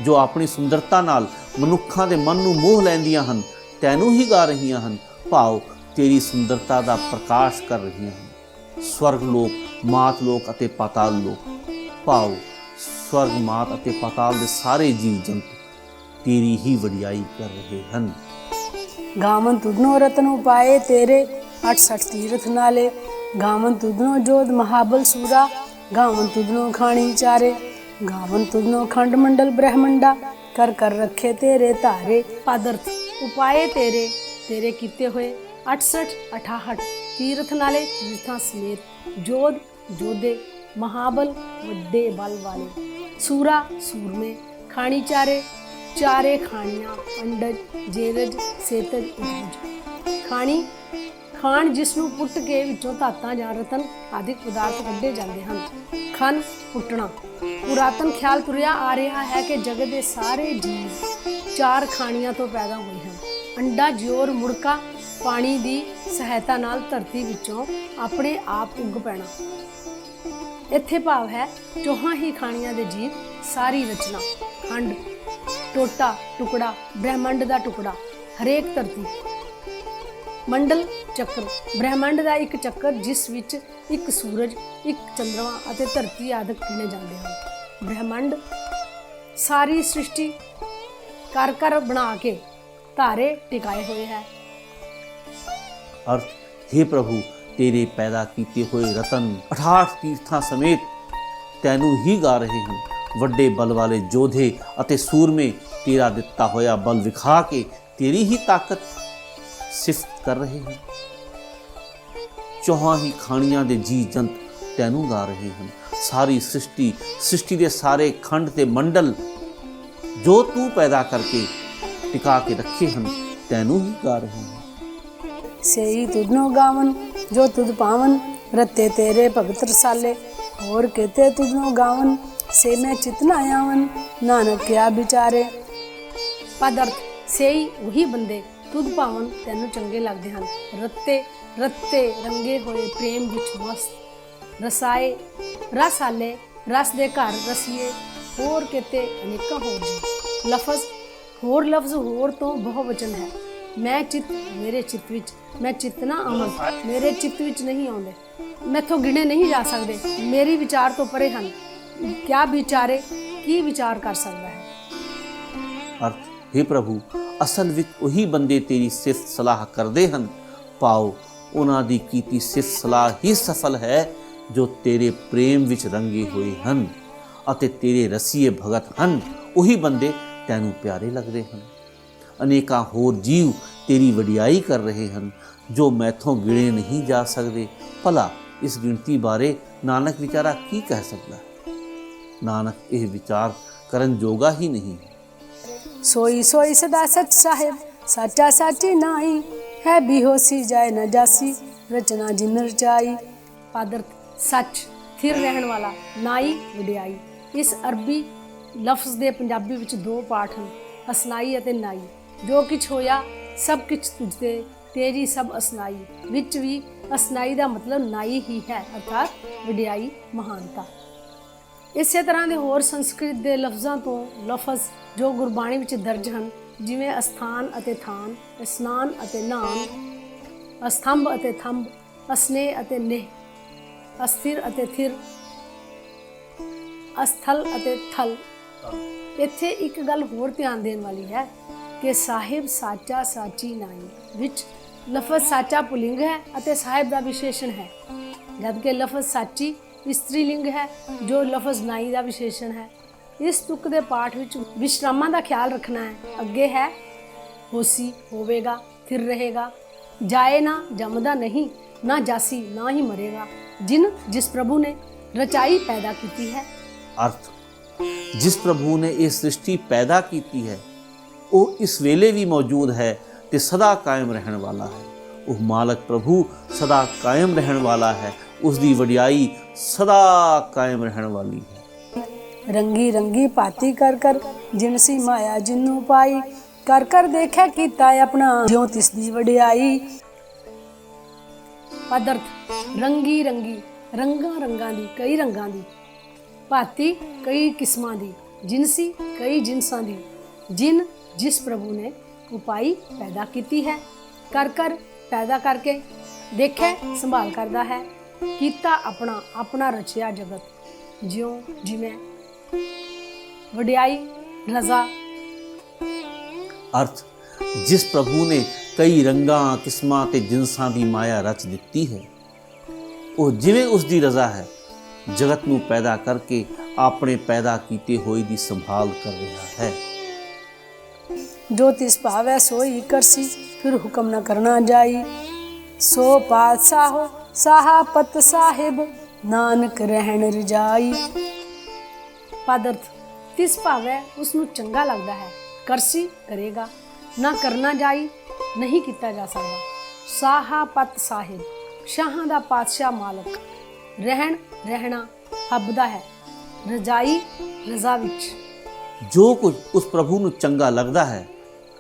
जो अपनी सुंदरता नाल मनुੱਖਾਂ ਦੇ ਮਨ ਨੂੰ ਮੋਹ ਲੈਂਦੀਆਂ ਹਨ, ਤੈਨੂੰ ਹੀ ਗਾ ਰਹੀਆਂ ਹਨ, ਭਾਵ ਤੇਰੀ ਸੁੰਦਰਤਾ ਦਾ ਪ੍ਰਕਾਸ਼ ਕਰ ਰਹੀਆਂ ਹਨ। ਸਵਰਗ ਲੋਕ, ਮਾਤ ਲੋਕ ਅਤੇ ਪਾਤਾਲ ਲੋਕ, ਭਾਵ ਸਵਰਗ, ਮਾਤ ਅਤੇ ਪਾਤਾਲ ਦੇ ਸਾਰੇ ਜੀਵ ਜੰਤੂ ਤੇਰੀ ਹੀ ਵਡਿਆਈ ਕਰ ਰਹੇ ਹਨ। गावन तुदनो रतन उपाए तेरे, 68 तीर्थ नाले, गावन तुदनो जोध महाबल सूरा, गावन तुदनो खाणी चारे, गावन तुदनो खंड मंडल ब्रह्मंडा, कर कर रखे तेरे तारे। पादर्थ उपाए तेरे, तेरे कीते हुए 68 68 तीर्थ नाले, तीर्थां समेत, जोध जोधे, महाबल वड्डे बल वाले, सूरा सूरमे, खाणी चारे चारे खाणियां, अंडज जेरज सेतज उजज। ਖਾਣੀ ਖਾਣ ਜਿਸ ਨੂੰ ਪੁੱਟ ਕੇ ਵਿੱਚੋਂ ਧਾਤਾਂ ਜਾਂ ਰਤਨ ਆਦਿਕ ਪਦਾਰਥ ਕੱਢੇ ਜਾਂਦੇ ਹਨ। ਖਨ ਪੁੱਟਣਾ, ਪੁਰਾਤਨ ਖਿਆਲ ਤੁਰਿਆ ਆ ਰਿਹਾ ਹੈ ਕਿ ਜਗਤ ਦੇ ਸਾਰੇ ਜੀਵ 4 ਖਾਣੀਆਂ ਤੋਂ ਪੈਦਾ ਹੋਏ ਹਨ। ਅੰਡਾ, ਜਿਉਰ, ਮੁੜਕਾ, ਪਾਣੀ ਦੀ ਸਹਾਇਤਾ ਨਾਲ ਧਰਤੀ ਵਿੱਚੋਂ ਆਪਣੇ ਆਪ ਉੱਗ ਪੈਣਾ। ਇੱਥੇ ਭਾਵ ਹੈ ਚੌਹਾਂ ਹੀ ਖਾਣੀਆਂ ਦੇ ਜੀਵ, ਸਾਰੀ ਰਚਨਾ, ਖੰਡ, ਟੋਟਾ, ਟੁਕੜਾ, ਬ੍ਰਹਿਮੰਡ ਦਾ ਟੁਕੜਾ, ਹਰੇਕ ਧਰਤੀ, ਮੰਡਲ ਚੱਕਰ, ਬ੍ਰਹਿਮੰਡ ਦਾ ਇੱਕ ਚੱਕਰ ਜਿਸ ਵਿੱਚ ਇੱਕ ਸੂਰਜ, ਇੱਕ ਚੰਦਰਮਾ ਅਤੇ ਧਰਤੀ ਆਦਿਕ ਗਿਣੇ ਜਾਂਦੇ ਹਨ। ਬ੍ਰਹਿਮੰਡ ਸਾਰੀ ਸ੍ਰਿਸ਼ਟੀ ਕਰ ਕਰ ਬਣਾ ਕੇ ਧਾਰੇ ਟਿਕਾਏ ਹੋਏ ਹੈ। अर्थ, हे प्रभु, तेरे पैदा किए हुए रतन 68 तीर्थां समेत तैनू ही गा रहे हैं। ਵੱਡੇ बल वाले जोधे ਅਤੇ ਸੂਰਮੇ तेरा ਦਿੱਤਾ ਹੋਇਆ बल विखा के तेरी ही ताकत सिफत कर रहे हैं। ਚੌਹਾਂ ਹੀ ਖਾਣੀਆਂ ਦੇ ਜੀ ਜੰਤ ਤੈਨੂੰ ਗਾ ਰਹੇ ਹਨ। ਸਾਰੀ ਸ੍ਰਿਸ਼ਟੀ ਦੇ ਸਾਰੇ ਖੰਡ ਤੇ ਮੰਡਲ ਜੋ ਤੂੰ ਪੈਦਾ ਕਰਕੇ ਟਿਕਾ ਕੇ ਰੱਖੇ ਹਨ, ਤੈਨੂੰ ਹੀ ਗਾ ਰਹੇ ਹਨ। सेई तुदनो गावन जो तुद पावन, रते तेरे भगत रसाले, और कहते तुदनो गावन से मैं चितना आवन, नानक क्या विचारे। पदर्थ सेई वही बंदे तुद पावन तैनू चंगे लगते हैं। रत्ते रत्ते रंगे होए प्रेम विच मस्त, रसाए रस आले रस दे घर रसीए, होर कहते अनेका होर जी। लफज होर लफ्ज होर तो बहुवचन है। मैं चित मेरे चित विच, मैं चितना अमन मेरे चित विच नहीं आउंदे, मैथों गिने नहीं जा सकते, मेरी विचार तो परे हन, क्या विचारे की विचार कर सकता है। अर्थ, हे प्रभु, असल विच वही बंदे तेरी सिफत सलाह करते हैं, पाओ उन्हां दी कीती सिफत सलाह ही सफल है जो तेरे प्रेम विच रंगे हुए हैं। ਅਤੇ ਤੇਰੇ ਰਸੀਏ ਭਗਤ ਹਨ, ਉਹੀ ਬੰਦੇ ਤੈਨੂੰ ਪਿਆਰੇ ਲੱਗਦੇ ਹਨ। ਅਨੇਕਾਂ ਹੋਰ ਜੀਵ ਤੇਰੀ ਵਡਿਆਈ ਕਰ ਰਹੇ ਹਨ, ਜੋ ਮੈਥੋਂ ਗਿਣੇ ਨਹੀਂ ਜਾ ਸਕਦੇ। ਭਲਾ ਇਸ ਗਿਣਤੀ ਬਾਰੇ ਨਾਨਕ ਵਿਚਾਰਾ ਕੀ ਕਹਿ ਸਕਦਾ? ਨਾਨਕ ਇਹ ਵਿਚਾਰ ਕਰਨ ਜੋਗਾ ਹੀ ਨਹੀਂ ਹੈ। सोई सोई सदा सच साहिब, साचा साची नाई, है बेहोशी जाए न जासी, रचना जिन रचाई। पादर्थ सच, स्थिर रहन वाला, नाई वडियाई। इस अरबी लफ्ज़ ਦੇ ਪੰਜਾਬੀ ਵਿੱਚ ਦੋ ਪਾਠ ਹਨ, ਅਸਨਾਈ ਅਤੇ ਨਾਈ। ਜੋ ਕਿਛ ਹੋਇਆ ਸਭ ਕਿਛ ਤੁਝਤੇ, ਤੇਰੀ ਸਭ ਅਸਨਾਈ। ਵਿੱਚ ਵੀ ਅਸਨਾਈ ਦਾ ਮਤਲਬ ਨਾਈ ਹੀ ਹੈ, ਅਰਥਾਤ ਵਡਿਆਈ, ਮਹਾਨਤਾ। ਇਸੇ ਤਰ੍ਹਾਂ ਦੇ ਹੋਰ ਸੰਸਕ੍ਰਿਤ ਦੇ ਲਫ਼ਜ਼ਾਂ ਤੋਂ ਲਫ਼ਜ਼ ਜੋ ਗੁਰਬਾਣੀ ਵਿੱਚ ਦਰਜ ਹਨ, ਜਿਵੇਂ ਅਸਥਾਨ ਅਤੇ ਥਾਨ, ਇਸਨਾਨ ਅਤੇ ਨਾਨ, ਅਸਥੰਭ ਅਤੇ ਥੰਭ, ਅਸਨੇ ਅਤੇ ਨੇਹ, ਅਸਥਿਰ ਅਤੇ ਥਿਰ, ਅਸਥਲ ਅਤੇ ਥਲ। ਇੱਥੇ ਇੱਕ ਗੱਲ ਹੋਰ ਧਿਆਨ ਦੇਣ ਵਾਲੀ ਹੈ ਕਿ ਸਾਹਿਬ, ਸਾਚਾ, ਸਾਚੀ, ਨਾਈ ਵਿੱਚ ਲਫ਼ਜ਼ ਸਾਚਾ ਪੁਲਿੰਗ ਹੈ ਅਤੇ ਸਾਹਿਬ ਦਾ ਵਿਸ਼ੇਸ਼ਣ ਹੈ, ਜਦਕਿ ਲਫ਼ਜ਼ ਸਾਚੀ ਇਸਤਰੀ ਲਿੰਗ ਹੈ, ਜੋ ਲਫ਼ਜ਼ ਨਾਈ ਦਾ ਵਿਸ਼ੇਸ਼ਣ ਹੈ। ਇਸ ਤੁਕ ਦੇ ਪਾਠ ਵਿੱਚ ਵਿਸ਼ਰਾਮਾਂ ਦਾ ਖਿਆਲ ਰੱਖਣਾ ਹੈ। ਅੱਗੇ ਹੈ ਹੋਸੀ, ਹੋਵੇਗਾ, ਥਿਰ ਰਹੇਗਾ, ਜਾਏ ਨਾ, ਜੰਮਦਾ ਨਹੀਂ, ਨਾ ਜਾਸੀ, ਨਾ ਹੀ ਮਰੇਗਾ, ਜਿਨ ਜਿਸ ਪ੍ਰਭੂ ਨੇ ਰਚਾਈ ਪੈਦਾ ਕੀਤੀ ਹੈ। ਅਰਥ, ਜਿਸ ਪ੍ਰਭੂ ਨੇ ਇਹ ਸ੍ਰਿਸ਼ਟੀ ਪੈਦਾ ਕੀਤੀ ਹੈ ਉਹ ਇਸ ਵੇਲੇ ਵੀ ਮੌਜੂਦ ਹੈ ਤੇ ਸਦਾ ਕਾਇਮ ਰਹਿਣ ਵਾਲਾ ਹੈ। ਉਹ ਮਾਲਕ ਪ੍ਰਭੂ ਸਦਾ ਕਾਇਮ ਰਹਿਣ ਵਾਲਾ ਹੈ, ਉਸ ਦੀ ਵਡਿਆਈ ਸਦਾ ਕਾਇਮ ਰਹਿਣ ਵਾਲੀ ਹੈ। ਰੰਗੀ ਰੰਗੀ ਭਾਤੀ ਕਰ ਕਰ, ਜਿਨਸੀ ਮਾਇਆ ਜਿਨੂੰ ਪਾਈ, ਕਰ ਕਰ ਦੇਖਿਆ ਕੀਤਾ ਆਪਣਾ, ਜਿਉ ਤਿਸ ਦੀ ਵਡਿਆਈ। ਪਦਾਰਥ ਰੰਗੀ ਰੰਗੀ, ਰੰਗਾਂ ਰੰਗਾਂ ਦੀ, ਕਈ ਰੰਗਾਂ ਦੀ। ਭਾਤੀ ਕਈ ਕਿਸਮਾਂ ਦੀ, ਜਿਨਸੀ ਕਈ ਜਿਨਸਾਂ ਦੀ, ਜਿਨ ਜਿਸ ਪ੍ਰਭੂ ਨੇ ਉਪਾਈ ਪੈਦਾ ਕੀਤੀ ਹੈ। ਕਰ ਕਰ ਪੈਦਾ ਕਰਕੇ, ਦੇਖੇ ਸੰਭਾਲ ਕਰਦਾ ਹੈ, ਕੀਤਾ ਆਪਣਾ, ਆਪਣਾ ਰਚਿਆ ਜਗਤ, ਜਿਉਂ ਜਿਵੇਂ, ਵਡਿਆਈ, ਰਜ਼ਾ। ਅਰਥ, ਜਿਸ ਪ੍ਰਭੂ ਨੇ ਕਈ ਰੰਗਾਂ, ਕਿਸਮਾਂ ਤੇ ਜਿਨਸਾਂ ਦੀ ਮਾਇਆ ਰਚ ਦਿੱਤੀ ਹੈ, ਉਹ ਜਿਵੇਂ ਉਸ ਦੀ ਰਜ਼ਾ ਹੈ ਜਗਤ ਨੂੰ ਪੈਦਾ ਕਰਕੇ ਆਪਣੇ ਪੈਦਾ ਕੀਤੇ ਹੋਏ ਦੀ ਸੰਭਾਲ ਕਰ ਰਿਹਾ ਹੈ। ਜੋ ਤਿਸ ਭਾਵੈ ਸੋਈ ਕਰਸੀ, ਫਿਰ ਹੁਕਮ न करना जाई, सो पातशाहो साहापत साहिब, नानक रहन रजाई। ਪਦਾਰਥ ਤਿਸ ਭਾਵੈ, ਉਸ ਨੂੰ ਚੰਗਾ ਲੱਗਦਾ ਹੈ, ਕਰਸੀ ਕਰੇਗਾ, ਨਾ ਕਰਨਾ ਜਾਈ, ਨਹੀਂ ਕੀਤਾ ਜਾ ਸਕਦਾ। ਸਾਹਾਪਤ ਸਾਹਿਬ, ਸ਼ਾਹਾਂ ਦਾ ਪਾਤਸ਼ਾਹ ਮਾਲਕ। ਰਹਿਣ ਰਹਿਣਾ ਹੱਬਦਾ ਹੈ, ਰਜਾਈ ਰਜ਼ਾ ਵਿੱਚ। ਜੋ ਕੁਝ ਉਸ ਪ੍ਰਭੂ ਨੂੰ ਚੰਗਾ ਲੱਗਦਾ ਹੈ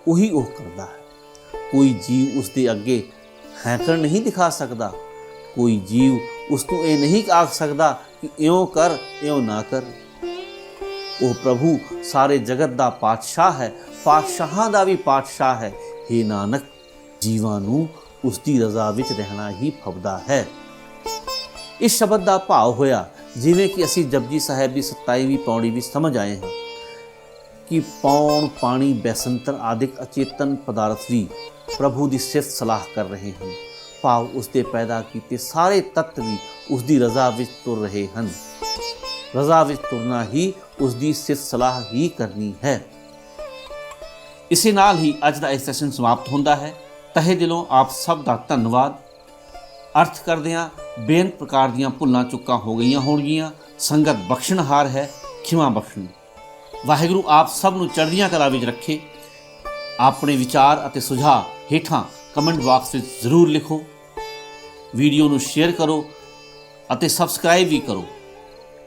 ਉਹੀ ਉਹ ਕਰਦਾ ਹੈ। ਕੋਈ ਜੀਵ ਉਸ ਦੇ ਅੱਗੇ ਹੈਂਕੜ ਨਹੀਂ ਦਿਖਾ ਸਕਦਾ, ਕੋਈ ਜੀਵ ਉਸ ਨੂੰ ਇਹ ਨਹੀਂ ਆਖ ਸਕਦਾ ਕਿ ਇਉਂ ਕਰ, ਇਉਂ ਨਾ ਕਰ। ਉਹ ਪ੍ਰਭੂ ਸਾਰੇ ਜਗਤ ਦਾ ਪਾਤਸ਼ਾਹ ਹੈ, ਪਾਤਸ਼ਾਹਾਂ ਦਾ ਵੀ ਪਾਤਸ਼ਾਹ ਹੈ। ਹੇ ਨਾਨਕ, ਜੀਵਾਂ ਨੂੰ ਉਸ ਦੀ ਰਜ਼ਾ ਵਿੱਚ ਰਹਿਣਾ ਹੀ ਫੱਬਦਾ ਹੈ। ਇਸ ਸ਼ਬਦ ਦਾ ਭਾਵ ਹੋਇਆ ਜਿਵੇਂ ਕਿ ਅਸੀਂ ਜਪਜੀ ਸਾਹਿਬ ਦੀ 27ਵੀਂ ਪੌੜੀ ਵਿੱਚ ਸਮਝ ਆਏ ਹਾਂ ਕਿ ਪੌਣ, ਪਾਣੀ, ਬੈਸੰਤਰ ਆਦਿਕ ਅਚੇਤਨ ਪਦਾਰਥ ਵੀ ਪ੍ਰਭੂ ਦੀ ਸਿਫਤ ਸਲਾਹ ਕਰ ਰਹੇ ਹਨ। ਭਾਵ ਉਸ ਦੇ ਪੈਦਾ ਕੀਤੇ ਸਾਰੇ ਤੱਤ ਵੀ ਉਸ ਦੀ ਰਜ਼ਾ ਵਿੱਚ ਤੁਰ ਰਹੇ ਹਨ। ਰਜ਼ਾ ਵਿੱਚ ਤੁਰਨਾ ਹੀ ਉਸ ਦੀ ਸਿਫਤ ਸਲਾਹ ਹੀ ਕਰਨੀ ਹੈ। ਇਸੇ ਨਾਲ ਹੀ ਅੱਜ ਦਾ ਇਹ ਸੈਸ਼ਨ ਸਮਾਪਤ ਹੁੰਦਾ ਹੈ। ਤਹਿ ਦਿਲੋਂ ਆਪ ਸਭ ਦਾ ਧੰਨਵਾਦ ਅਰਥ ਕਰਦਿਆਂ ਬੇਅੰਤ ਪ੍ਰਕਾਰ ਦੀਆਂ ਭੁੱਲਾਂ ਚੁੱਕਾਂ ਹੋ ਗਈਆਂ ਹੋਣਗੀਆਂ। ਸੰਗਤ ਬਖਸ਼ਣਹਾਰ ਹੈ, ਖਿਮਾ ਬਖਸ਼ਣੀ। ਵਾਹਿਗੁਰੂ ਆਪ ਸਭ ਨੂੰ ਚੜ੍ਹਦੀਆਂ ਕਲਾ ਵਿੱਚ ਰੱਖੇ। ਆਪਣੇ ਵਿਚਾਰ ਅਤੇ ਸੁਝਾਅ ਹੇਠਾਂ ਕਮੈਂਟ ਬਾਕਸ ਵਿੱਚ ਜ਼ਰੂਰ ਲਿਖੋ। ਵੀਡੀਓ ਨੂੰ ਸ਼ੇਅਰ ਕਰੋ ਅਤੇ ਸਬਸਕ੍ਰਾਈਬ ਵੀ ਕਰੋ।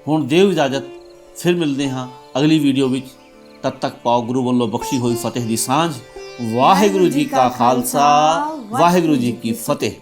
ਹੁਣ ਦਿਓ ਇਜਾਜ਼ਤ, ਫਿਰ ਮਿਲਦੇ ਹਾਂ ਅਗਲੀ ਵੀਡੀਓ ਵਿੱਚ। ਤਦ ਤੱਕ ਪਾਓ ਗੁਰੂ ਵੱਲੋਂ ਬਖਸ਼ੀ ਹੋਈ ਫਤਿਹ ਦੀ ਸਾਂਝ। ਵਾਹਿਗੁਰੂ ਜੀ ਕਾ ਖਾਲਸਾ, ਵਾਹਿਗੁਰੂ ਜੀ ਕੀ ਫਤਿਹ।